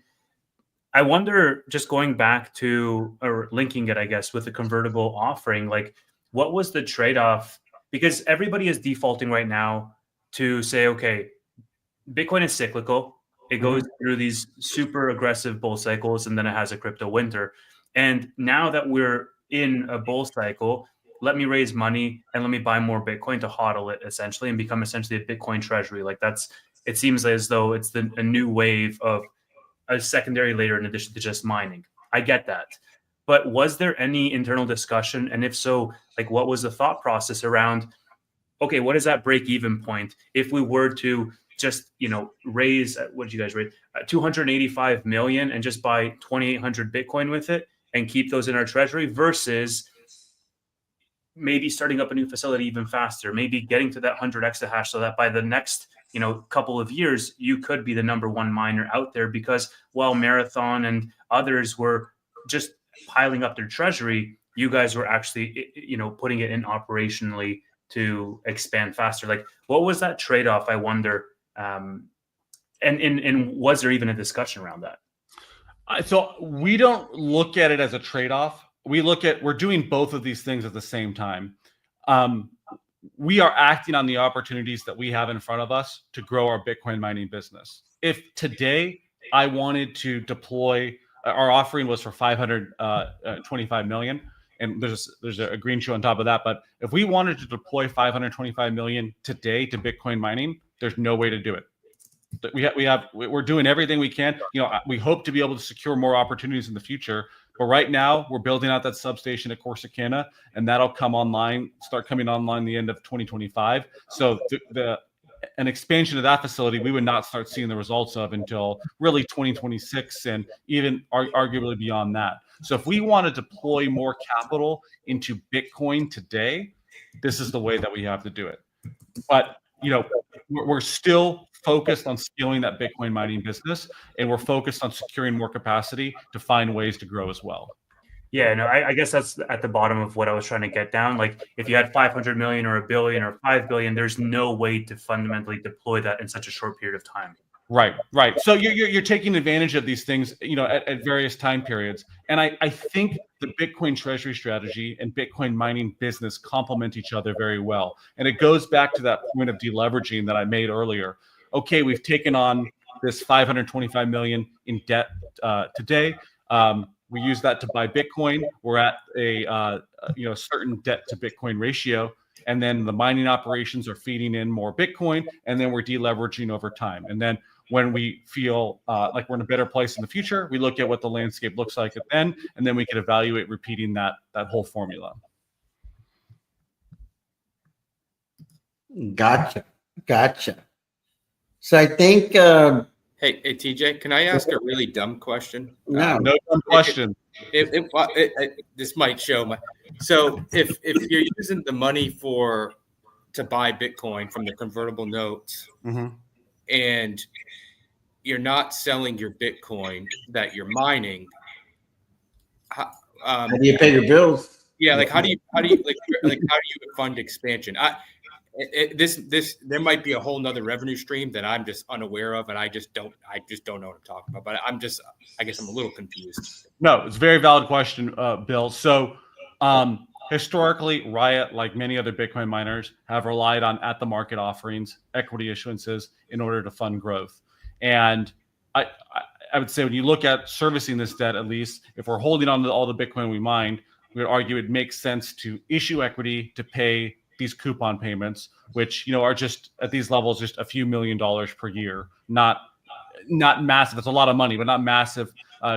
I wonder, just going back to, or linking it, I guess, with the convertible offering, like what was the trade-off? Because everybody is defaulting right now to say, okay, Bitcoin is cyclical. It goes through these super aggressive bull cycles, and then it has a crypto winter. And now that we're in a bull cycle, let me raise money and let me buy more Bitcoin to hodl it essentially and become essentially a Bitcoin treasury. Like it seems as though it's a new wave of a secondary layer in addition to just mining. I get that. But was there any internal discussion? And if so, like what was the thought process around, okay, what is that break even point if we were to just raise, what did you guys raise, 285 million and just buy 2,800 Bitcoin with it and keep those in our treasury, versus maybe starting up a new facility even faster, maybe getting to that 100 exahash so that by the next couple of years you could be the number one miner out there, because while Marathon and others were just piling up their treasury, you guys were actually putting it in operationally to expand faster. Like what was that trade-off, I wonder? And was there even a discussion around that? So we don't look at it as a trade-off. We're doing both of these things at the same time. We are acting on the opportunities that we have in front of us to grow our Bitcoin mining business. If today I wanted to deploy, our offering was for 525 million, and there's a green shoe on top of that. But if we wanted to deploy 525 million today to Bitcoin mining, there's no way to do it. We're doing everything we can. We hope to be able to secure more opportunities in the future. But right now, we're building out that substation at Corsicana, and that'll start coming online the end of 2025. So an expansion of that facility, we would not start seeing the results of until really 2026 and even arguably beyond that. So if we want to deploy more capital into Bitcoin today, this is the way that we have to do it. But we're still focused on scaling that Bitcoin mining business, and we're focused on securing more capacity to find ways to grow as well. Yeah, no, I guess that's at the bottom of what I was trying to get down. Like if you had 500 million or $1 billion or 5 billion, there's no way to fundamentally deploy that in such a short period of time. Right. So you're taking advantage of these things, at various time periods. And I think the Bitcoin treasury strategy and Bitcoin mining business complement each other very well. And it goes back to that point of deleveraging that I made earlier. Okay, we've taken on this 525 million in debt today. We use that to buy Bitcoin. We're at a certain debt to Bitcoin ratio. and then the mining operations are feeding in more Bitcoin, and then we're deleveraging over time. And then when we feel like we're in a better place in the future, we look at what the landscape looks like then, and then we can evaluate repeating that whole formula. Gotcha. So I think Hey, TJ, can I ask a really dumb question? no. No dumb question. This might show my. So if you're using the money to buy Bitcoin from the convertible notes, and you're not selling your Bitcoin that you're mining, How do you pay your bills? Yeah, like how do you fund expansion? There might be a whole nother revenue stream that I'm just unaware of, and I just don't know what I'm talking about. But I guess I'm a little confused. No, it's a very valid question, Bill. So historically, Riot, like many other Bitcoin miners, have relied on at-the-market offerings, equity issuances in order to fund growth. And I would say when you look at servicing this debt, at least if we're holding on to all the Bitcoin we mined, we would argue it makes sense to issue equity to pay these coupon payments, which are just at these levels just a few $1 million per year. Not massive. It's a lot of money, but not massive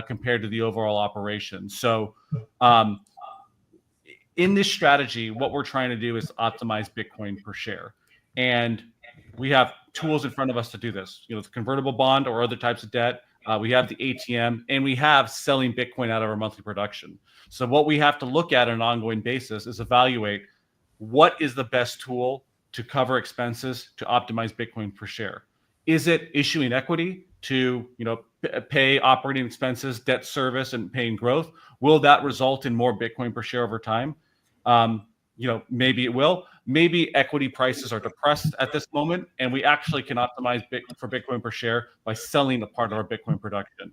compared to the overall operation. So in this strategy, what we're trying to do is optimize Bitcoin per share. And we have tools in front of us to do this. The convertible bond or other types of debt. We have the ATM, and we have selling Bitcoin out of our monthly production. So what we have to look at on an ongoing basis is evaluate what is the best tool to cover expenses to optimize Bitcoin per share. Is it issuing equity to pay operating expenses, debt service, and paying growth? Will that result in more Bitcoin per share over time? Maybe it will. Maybe equity prices are depressed at this moment, and we actually can optimize for Bitcoin per share by selling a part of our Bitcoin production.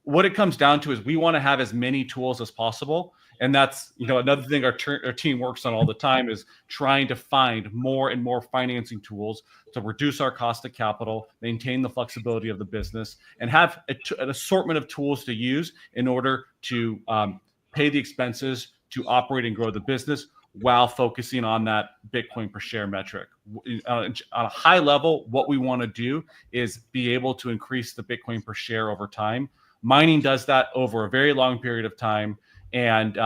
What it comes down to is we want to have as many tools as possible, and that's another thing our team works on all the time is trying to find more and more financing tools to reduce our cost of capital, maintain the flexibility of the business, and have an assortment of tools to use in order to pay the expenses, to operate and grow the business while focusing on that Bitcoin per share metric. On a high level, what we want to do is be able to increase the Bitcoin per share over time. Mining does that over a very long period of time, and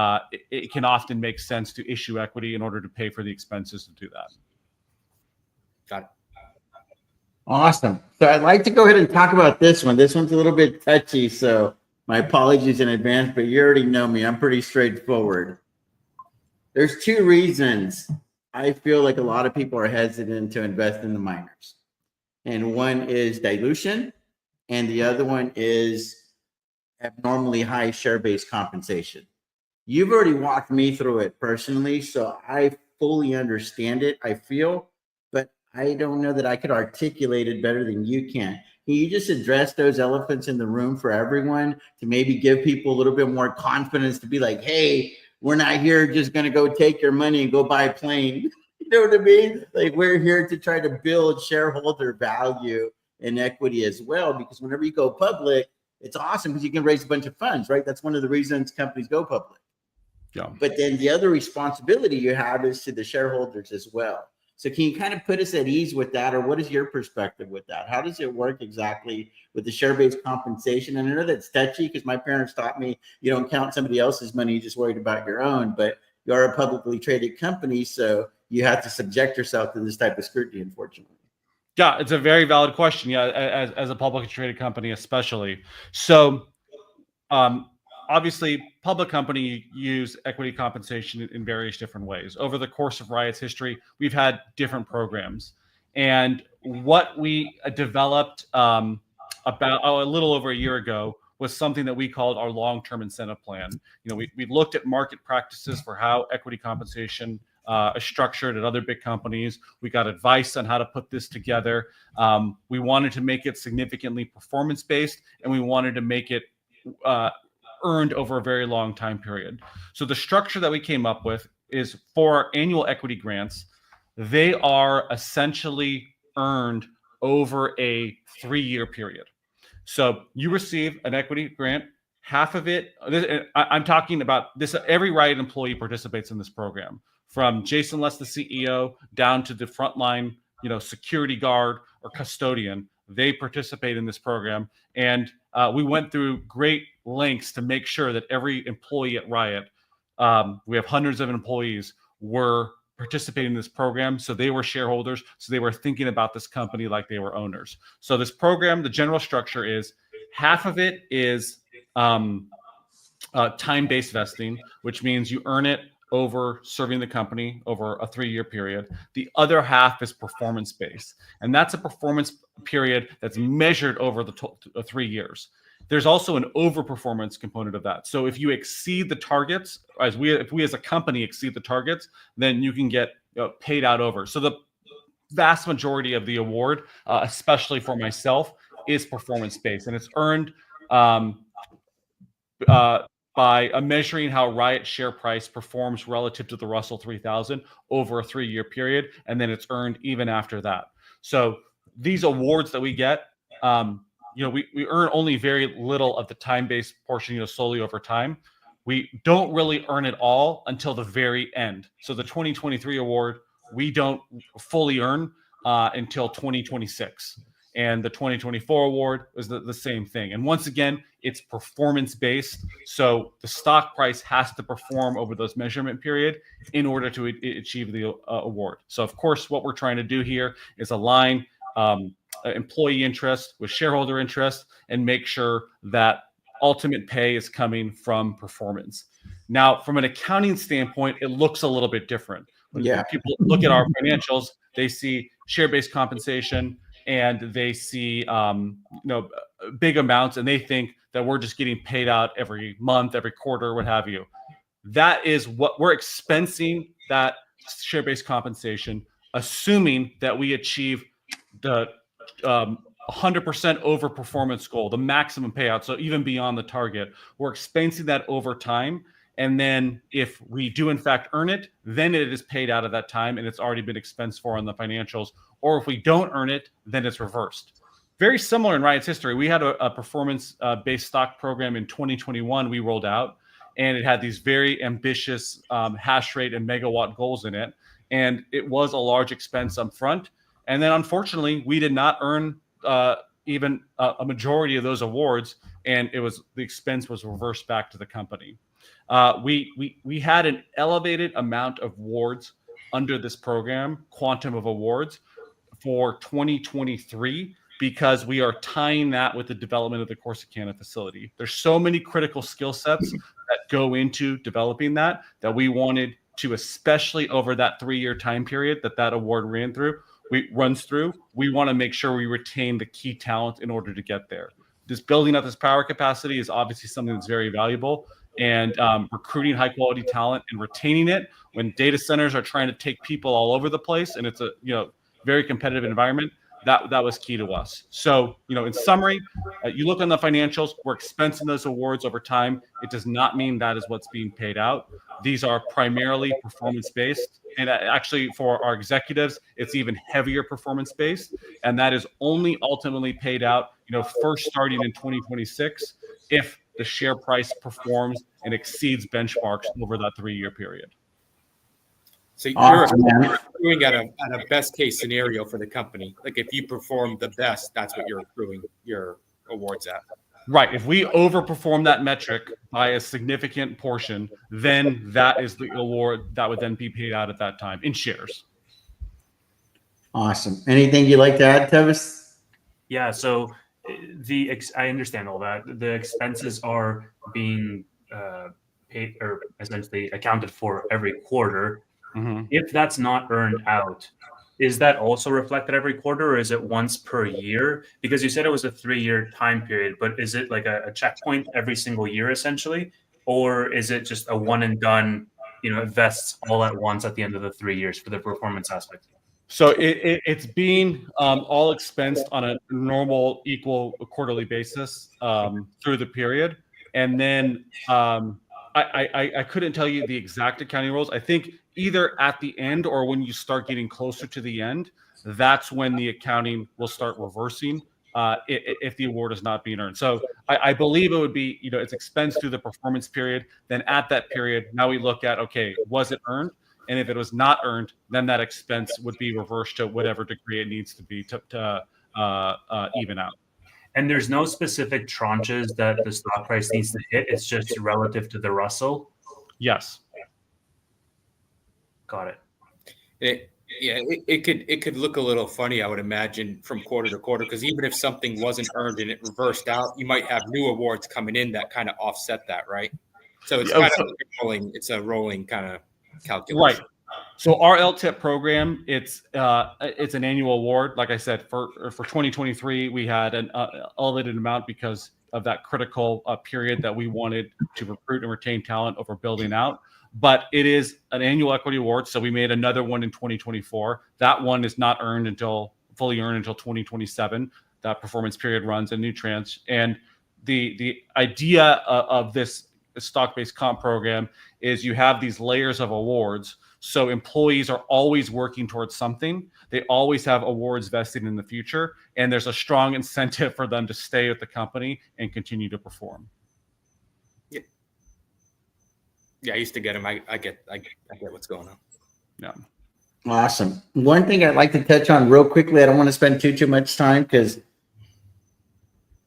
it can often make sense to issue equity in order to pay for the expenses to do that. Got it. Awesome. So I'd like to go ahead and talk about this one. This one's a little bit touchy, so my apologies in advance, but you already know me. I'm pretty straightforward. There's two reasons I feel like a lot of people are hesitant to invest in the miners. And one is dilution, and the other one is abnormally high share-based compensation. You've already walked me through it personally, so I fully understand it, I feel, but I don't know that I could articulate it better than you can. Can you just address those elephants in the room for everyone to maybe give people a little bit more confidence to be like, hey, we're not here just going to go take your money and go buy a plane. You know what I mean? Like, we're here to try to build shareholder value and equity as well, because whenever you go public, it's awesome because you can raise a bunch of funds, right? That's one of the reasons companies go public. Yeah. But then the other responsibility you have is to the shareholders as well. So can you kind of put us at ease with that, or what is your perspective with that? How does it work exactly with the share-based compensation? And I know that's touchy because my parents taught me you don't count somebody else's money, you're just worried about your own, but you are a publicly traded company, so you have to subject yourself to this type of scrutiny, unfortunately. Yeah, it's a very valid question. Yeah, as a publicly traded company, especially. So, obviously, public company use equity compensation in various different ways. Over the course of Riot's history, we've had different programs, and what we developed about a little over a year ago was something that we called our long-term incentive plan. We looked at market practices for how equity compensation is structured at other big companies. We got advice on how to put this together. We wanted to make it significantly performance-based, and we wanted to make it earned over a very long time period. So the structure that we came up with is for our annual equity grants, they are essentially earned over a 3-year period. So you receive an equity grant, half of it, I'm talking about this, every Riot employee participates in this program. from Jason Less, the CEO, down to the frontline, security guard or custodian. They participate in this program, and we went through great lengths to make sure that every employee at Riot, we have hundreds of employees, were participating in this program. So they were shareholders. So they were thinking about this company like they were owners. So this program, the general structure is half of it is time-based vesting, which means you earn it over serving the company over a 3-year period. The other half is performance-based, and that's a performance period that's measured over the 3 years. There's also an overperformance component of that. So if you exceed the targets, if we as a company exceed the targets, then you can get paid out over. So the vast majority of the award, especially for myself, is performance-based, and it's earned by measuring how Riot share price performs relative to the Russell 3000 over a 3-year period, and then it's earned even after that. So these awards that we get, we earn only very little of the time-based portion, slowly over time. We don't really earn it all until the very end. So the 2023 award, we don't fully earn until 2026. And the 2024 award is the same thing. And once again, it's performance-based. So the stock price has to perform over those measurement period in order to achieve the award. So of course, what we're trying to do here is align employee interest with shareholder interest and make sure that ultimate pay is coming from performance. Now, from an accounting standpoint, it looks a little bit different. When people look at our financials, they see share-based compensation, and they see big amounts, and they think that we're just getting paid out every month, every quarter, what have you. That is what we're expensing, that share-based compensation, assuming that we achieve the 100% over performance goal, the maximum payout. So even beyond the target, we're expensing that over time. And then if we do in fact earn it, then it is paid out of that time and it's already been expensed for on the financials. Or if we don't earn it, then it's reversed. Very similar in Riot's history. We had a performance-based stock program in 2021 we rolled out, and it had these very ambitious hash rate and megawatt goals in it. And it was a large expense up front. And then unfortunately, we did not earn even a majority of those awards, and the expense was reversed back to the company. We had an elevated amount of awards under this program, quantum of awards, for 2023, because we are tying that with the development of the Corsicana facility. There's so many critical skill sets that go into developing that we wanted to, especially over that 3-year time period that award runs through, we want to make sure we retain the key talent in order to get there. Just building up this power capacity is obviously something that's very valuable, and recruiting high quality talent and retaining it when data centers are trying to take people all over the place and it's a very competitive environment, that was key to us. So in summary, you look on the financials, we're expensing those awards over time. It does not mean that is what's being paid out. These are primarily performance based, and actually for our executives, it's even heavier performance based, and that is only ultimately paid out first starting in 2026 if the share price performs and exceeds benchmarks over that 3-year period. So you're accruing at a best case scenario for the company. Like if you perform the best, that's what you're accruing your awards at. Right. If we overperform that metric by a significant portion, then that is the award that would then be paid out at that time in shares. Awesome. Anything you'd like to add, Tevis? Yeah. So I understand all that. The expenses are being paid or essentially accounted for every quarter. Mm-hmm. If that's not earned out, is that also reflected every quarter, or is it once per year? Because you said it was a 3-year time period, but is it like a checkpoint every single year essentially? Or is it just a one and done, it vests all at once at the end of the 3 years for the performance aspect? So it's being all expensed on a normal, equal quarterly basis through the period. And then I couldn't tell you the exact accounting rules. I think either at the end or when you start getting closer to the end, that's when the accounting will start reversing if the award is not being earned. So I believe it would be, it's expensed through the performance period. Then at that period, now we look at, okay, was it earned? And if it was not earned, then that expense would be reversed to whatever degree it needs to be to even out. And there's no specific tranches that the stock price needs to hit. It's just relative to the Russell. Yes. Got it. It could look a little funny, I would imagine, from quarter to quarter, because even if something wasn't earned and it reversed out, you might have new awards coming in that kind of offset that, right? So it's kind of rolling. It's a rolling kind of calculation. Right. So our LTIP program, it's an annual award. Like I said, for 2023, we had an elevated amount because of that critical period that we wanted to recruit and retain talent over building out. But it is an annual equity award. So we made another one in 2024. That one is not fully earned until 2027. That performance period runs a new tranche. And the idea of this stock-based comp program is you have these layers of awards. So employees are always working towards something. They always have awards vested in the future. And there's a strong incentive for them to stay with the company and continue to perform. Yeah, I used to get them. I get what's going on. Yeah. Awesome. One thing I'd like to touch on real quickly, I don't want to spend too much time, because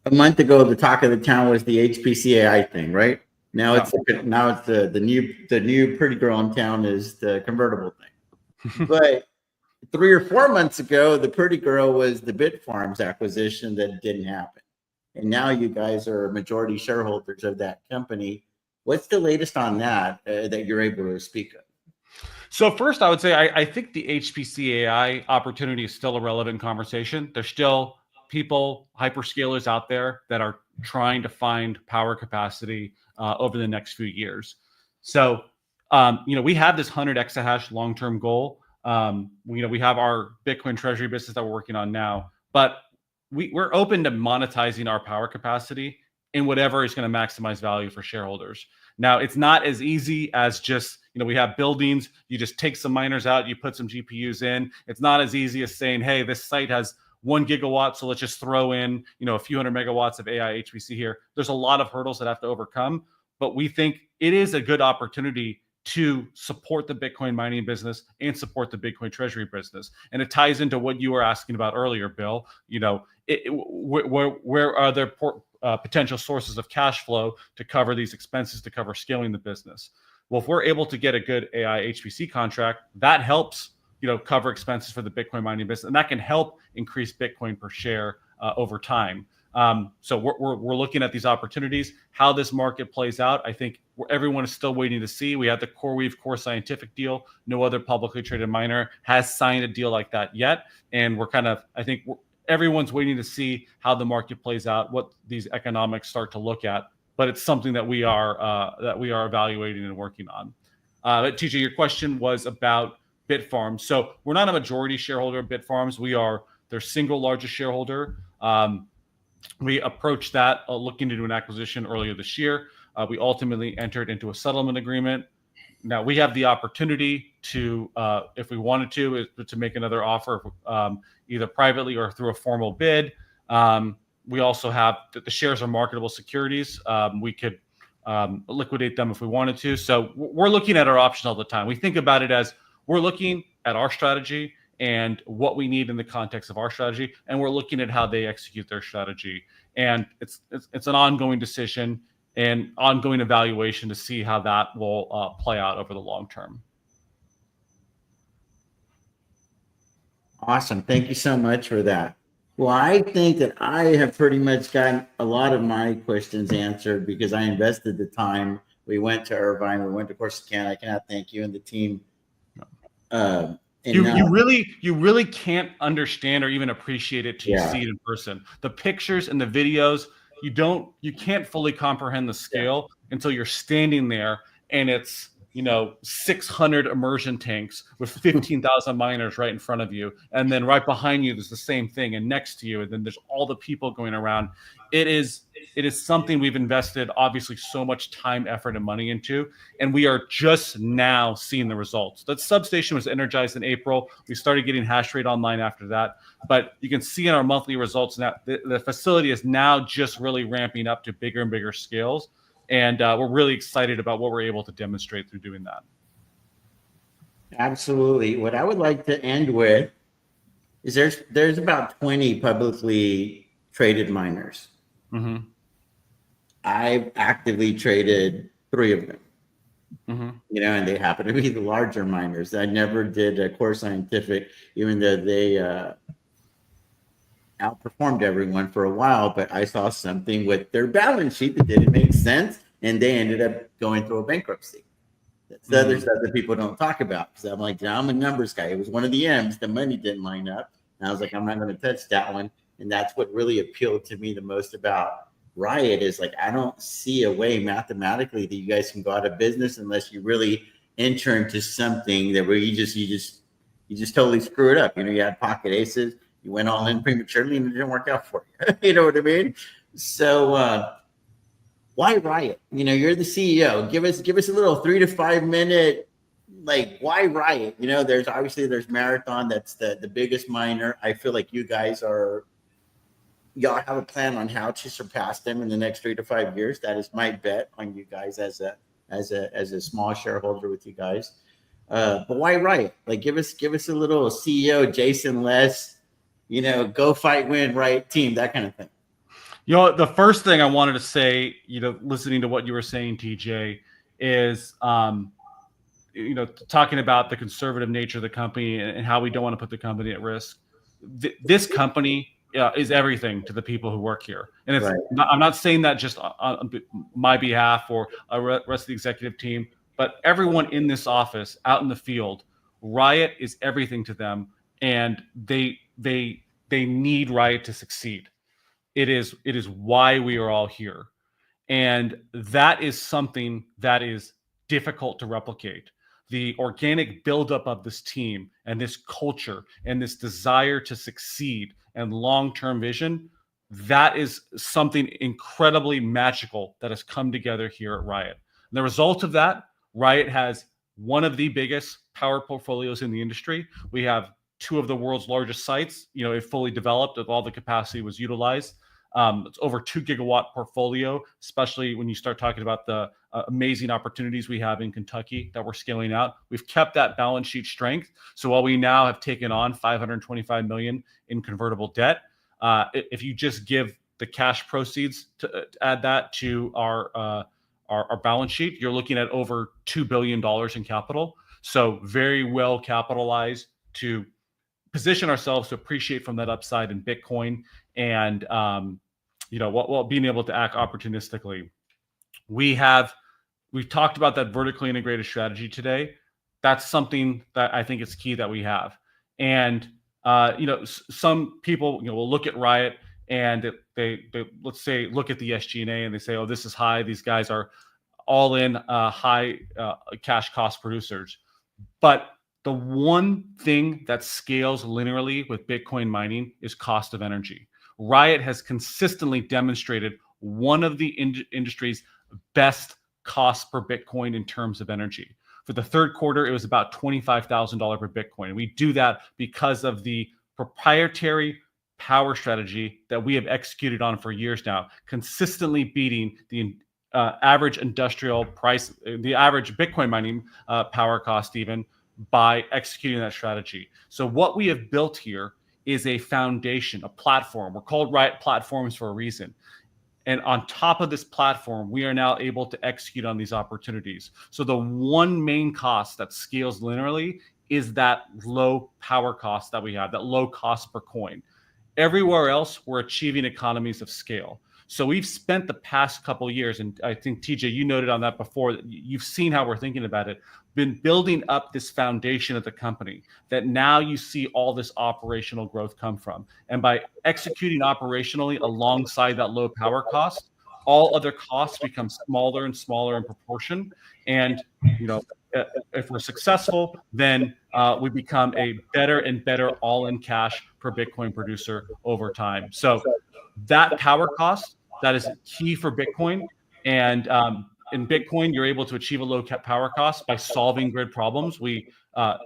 a month ago the talk of the town was the HPCAI thing, right? Now it's the new pretty girl in town is the convertible thing. But 3 or 4 months ago, the pretty girl was the Bitfarms acquisition that didn't happen. And now you guys are majority shareholders of that company. What's the latest on that that you're able to speak of? So first, I would say I think the HPCAI opportunity is still a relevant conversation. There's still people, hyperscalers out there that are trying to find power capacity over the next few years. So, we have this 100 exahash long-term goal. We have our Bitcoin treasury business that we're working on now, but we're open to monetizing our power capacity in whatever is going to maximize value for shareholders. Now, it's not as easy as just, we have buildings, you just take some miners out, you put some GPUs in. It's not as easy as saying, hey, this site has 1 gigawatt, so let's just throw in, a few hundred megawatts of AI HPC here. There's a lot of hurdles that have to overcome, but we think it is a good opportunity to support the Bitcoin mining business and support the Bitcoin treasury business. And it ties into what you were asking about earlier, Bill. Where are there potential sources of cash flow to cover these expenses, to cover scaling the business? Well, if we're able to get a good AI HPC contract, that helps cover expenses for the Bitcoin mining business, and that can help increase Bitcoin per share over time. So we're looking at these opportunities. How this market plays out, I think everyone is still waiting to see. We had the CoreWeave Core Scientific deal. No other publicly traded miner has signed a deal like that yet, and everyone's waiting to see how the market plays out, what these economics start to look at. But it's something that we are evaluating and working on. TJ, your question was about Bitfarms. So we're not a majority shareholder of Bitfarms. We are their single largest shareholder. We approached that looking to do an acquisition earlier this year. We ultimately entered into a settlement agreement. Now we have the opportunity to, if we wanted to make another offer, either privately or through a formal bid. We also have the shares are marketable securities. We could liquidate them if we wanted to. So we're looking at our options all the time. We think about it as we're looking at our strategy and what we need in the context of our strategy, and we're looking at how they execute their strategy. And it's an ongoing decision and ongoing evaluation to see how that will play out over the long term. Awesome. Thank you so much for that. Well, I think that I have pretty much gotten a lot of my questions answered because I invested the time. We went to Irvine, we went to Corsicana. I cannot thank you and the team. You really can't understand or even appreciate it till you see it in person. The pictures and the videos, you can't fully comprehend the scale until you're standing there and it's 600 immersion tanks with 15,000 miners right in front of you, and then right behind you there's the same thing, and next to you, and then there's all the people going around. It is something we've invested obviously so much time, effort, and money into, and we are just now seeing the results. That substation was energized in April. We started getting hash rate online after that, but you can see in our monthly results now the facility is now just really ramping up to bigger and bigger scales. And we're really excited about what we're able to demonstrate through doing that. Absolutely. What I would like to end with is there's about 20 publicly traded miners. Mm-hmm. I've actively traded 3 of them. Mm-hmm. You know, and they happen to be the larger miners. I never did a Core Scientific, even though they outperformed everyone for a while. But I saw something with their balance sheet that didn't make sense, and they ended up going through a bankruptcy. That's the other stuff that people don't talk about. Because I'm like, I'm a numbers guy. It was one of the M's. The money didn't line up, and I was like, I'm not going to touch that one. And that's what really appealed to me the most about Riot is like, I don't see a way mathematically that you guys can go out of business unless you really enter into something that where you just totally screw it up. You know, you had pocket aces, you went all in prematurely, and it didn't work out for you. You know what I mean? So why Riot? You know, you're the CEO. Give us a little 3 to 5 minute, like, why Riot? You know, there's Marathon, that's the biggest miner. I feel like y'all have a plan on how to surpass them in the next 3 to 5 years. That is my bet on you guys as a small shareholder with you guys. But why Riot? Like, give us a little CEO, Jason, Les, you know, go fight, win, Riot team, that kind of thing. You know, the first thing I wanted to say, you know, listening to what you were saying, TJ, is, you know, talking about the conservative nature of the company and how we don't want to put the company at risk. This company is everything to the people who work here. And it's I'm not saying that just on my behalf or the rest of the executive team, but everyone in this office, out in the field. Riot is everything to them, and they need Riot to succeed. It is why we are all here. And that is something that is difficult to replicate. The organic buildup of this team and this culture and this desire to succeed and long-term vision, that is something incredibly magical that has come together here at Riot. And the result of that, Riot has one of the biggest power portfolios in the industry. We have 2 of the world's largest sites, you know, if fully developed, if all the capacity was utilized. It's over 2 gigawatt portfolio, especially when you start talking about the amazing opportunities we have in Kentucky that we're scaling out. We've kept that balance sheet strength. So while we now have taken on $525 million in convertible debt, if you just give the cash proceeds to add that to our balance sheet, you're looking at over $2 billion in capital. So very well capitalized to position ourselves to appreciate from that upside in Bitcoin, and you know, while being able to act opportunistically. We've talked about that vertically integrated strategy today. That's something that I think is key that we have. And you know, some people, you know, will look at Riot and they let's say look at the SG&A and they say, oh, this is high. These guys are all in high cash cost producers. But the one thing that scales linearly with Bitcoin mining is cost of energy. Riot has consistently demonstrated one of the industry's best costs per Bitcoin in terms of energy. For the third quarter, it was about $25,000 per Bitcoin. And we do that because of the proprietary power strategy that we have executed on for years now, consistently beating the average industrial price, the average Bitcoin mining power cost even, by executing that strategy. So what we have built here is a foundation, a platform. We're called Riot Platforms for a reason. And on top of this platform, we are now able to execute on these opportunities. So the one main cost that scales linearly is that low power cost that we have, that low cost per coin. Everywhere else, we're achieving economies of scale. So we've spent the past couple of years, and I think, TJ, you noted on that before, that you've seen how we're thinking about it, been building up this foundation of the company that now you see all this operational growth come from. And by executing operationally alongside that low power cost, all other costs become smaller and smaller in proportion. And, you know, if we're successful, then we become a better and better all-in cash per Bitcoin producer over time. So that power cost, that is key for Bitcoin. And in Bitcoin, you're able to achieve a low power cost by solving grid problems. We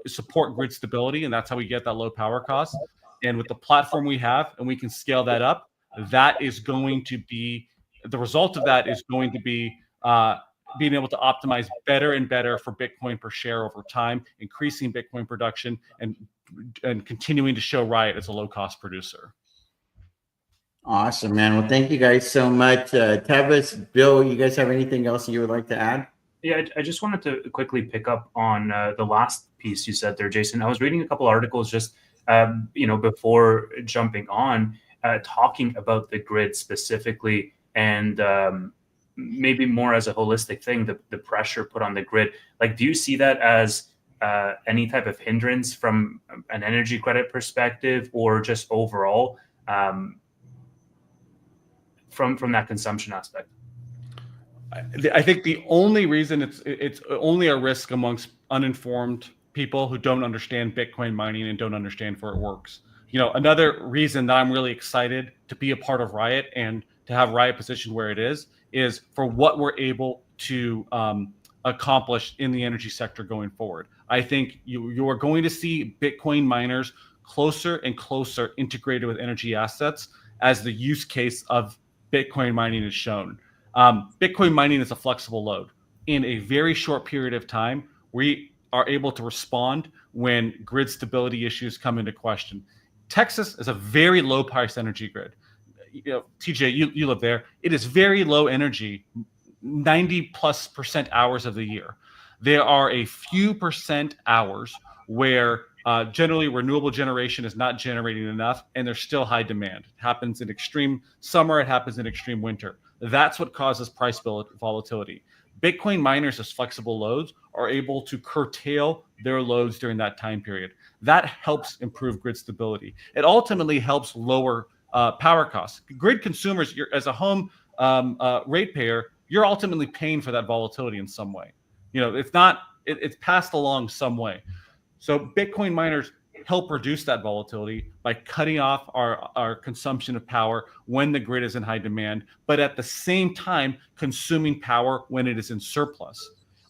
support grid stability, and that's how we get that low power cost. And with the platform we have, and we can scale that up, that is going to be, the result of that is going to be being able to optimize better and better for Bitcoin per share over time, increasing Bitcoin production, and continuing to show Riot as a low-cost producer. Awesome, man. Well, thank you guys so much. Tevis, Bill, you guys have anything else you would like to add? Yeah, I just wanted to quickly pick up on the last piece you said there, Jason. I was reading a couple articles just before jumping on, talking about the grid specifically, and maybe more as a holistic thing, the pressure put on the grid. Like, do you see that as any type of hindrance from an energy credit perspective, or just overall from that consumption aspect? I think the only reason it's only a risk amongst uninformed people who don't understand Bitcoin mining and don't understand where it works. Another reason that I'm really excited to be a part of Riot and to have Riot positioned where it is for what we're able to accomplish in the energy sector going forward. I think you are going to see Bitcoin miners closer and closer integrated with energy assets as the use case of Bitcoin mining is shown. Bitcoin mining is a flexible load. In a very short period of time, we are able to respond when grid stability issues come into question. Texas is a very low price energy grid. TJ, you live there. It is very low energy, 90+% hours of the year. There are a few percent hours where generally renewable generation is not generating enough, and there's still high demand. It happens in extreme summer, it happens in extreme winter. That's what causes price volatility. Bitcoin miners as flexible loads are able to curtail their loads during that time period. That helps improve grid stability. It ultimately helps lower power costs. Grid consumers, as a home ratepayer, you're ultimately paying for that volatility in some way. It's passed along some way. So Bitcoin miners help reduce that volatility by cutting off our consumption of power when the grid is in high demand, but at the same time consuming power when it is in surplus.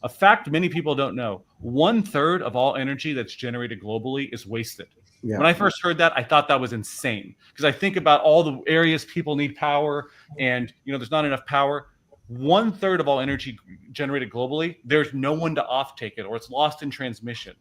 A fact many people don't know: 1/3 of all energy that's generated globally is wasted. Yeah. When I first heard that, I thought that was insane, because I think about all the areas people need power and there's not enough power. 1/3 of all energy generated globally, there's no one to offtake it, or it's lost in transmission.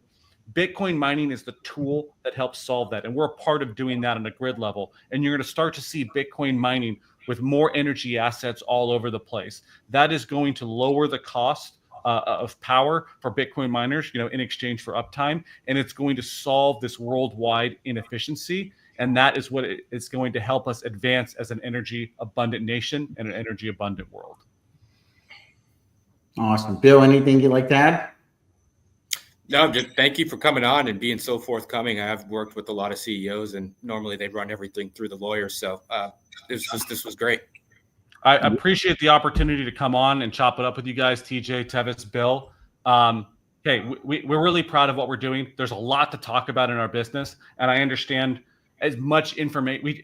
Bitcoin mining is the tool that helps solve that. And we're a part of doing that on a grid level. And you're going to start to see Bitcoin mining with more energy assets all over the place. That is going to lower the cost of power for Bitcoin miners, in exchange for uptime. And it's going to solve this worldwide inefficiency. And that is what it's going to help us advance as an energy abundant nation and an energy abundant world. Awesome. Bill, anything you'd like to add? No, just thank you for coming on and being so forthcoming. I've worked with a lot of CEOs, and normally they run everything through the lawyers. So this was great. I appreciate the opportunity to come on and chop it up with you guys, TJ, Tevis, Bill. We're really proud of what we're doing. There's a lot to talk about in our business, and I understand as much information.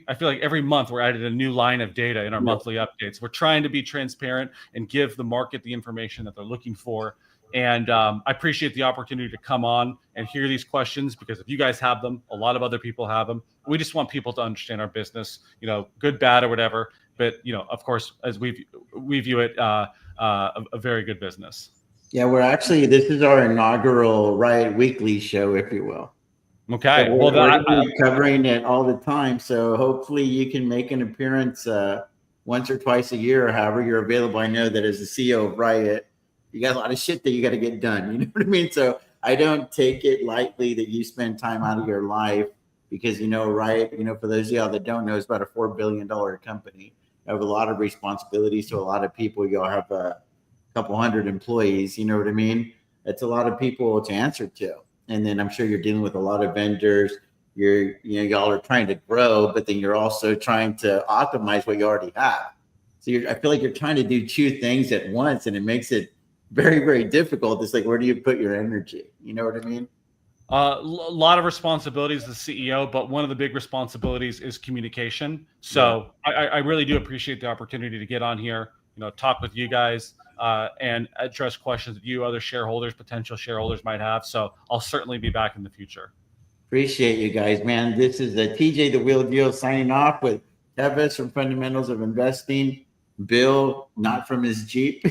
I feel like every month we're adding a new line of data in our monthly updates. We're trying to be transparent and give the market the information that they're looking for. And I appreciate the opportunity to come on and hear these questions, because if you guys have them, a lot of other people have them. We just want people to understand our business, good, bad, or whatever. But, of course, as we view it, a very good business. Yeah, this is our inaugural Riot Weekly show, if you will. Okay. So we're covering it all the time. So hopefully you can make an appearance once or twice a year, or however you're available. I know that as the CEO of Riot, you got a lot of shit that you got to get done. You know what I mean? So I don't take it lightly that you spend time out of your life, because, Riot, for those of y'all that don't know, is about a $4 billion company. You have a lot of responsibilities to a lot of people. Y'all have a couple hundred employees. You know what I mean? That's a lot of people to answer to. And then I'm sure you're dealing with a lot of vendors. Y'all are trying to grow, but then you're also trying to optimize what you already have. So I feel like you're trying to do two things at once, and it makes it very, very difficult. It's like, where do you put your energy? You know what I mean? A lot of responsibilities as the CEO, but one of the big responsibilities is communication. So yeah. I really do appreciate the opportunity to get on here, talk with you guys and address questions that you, other shareholders, potential shareholders might have. So I'll certainly be back in the future. Appreciate you guys, man. This is TJ the Wheel Deal signing off with Tevis from Fundamentals of Investing. Bill, not from his Jeep,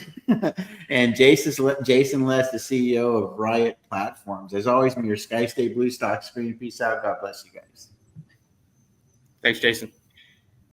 and Jason Les, the CEO of Riot Platforms. As always, I'm your Sky State Blue Stock Screen. Peace out. God bless you guys. Thanks, Jason.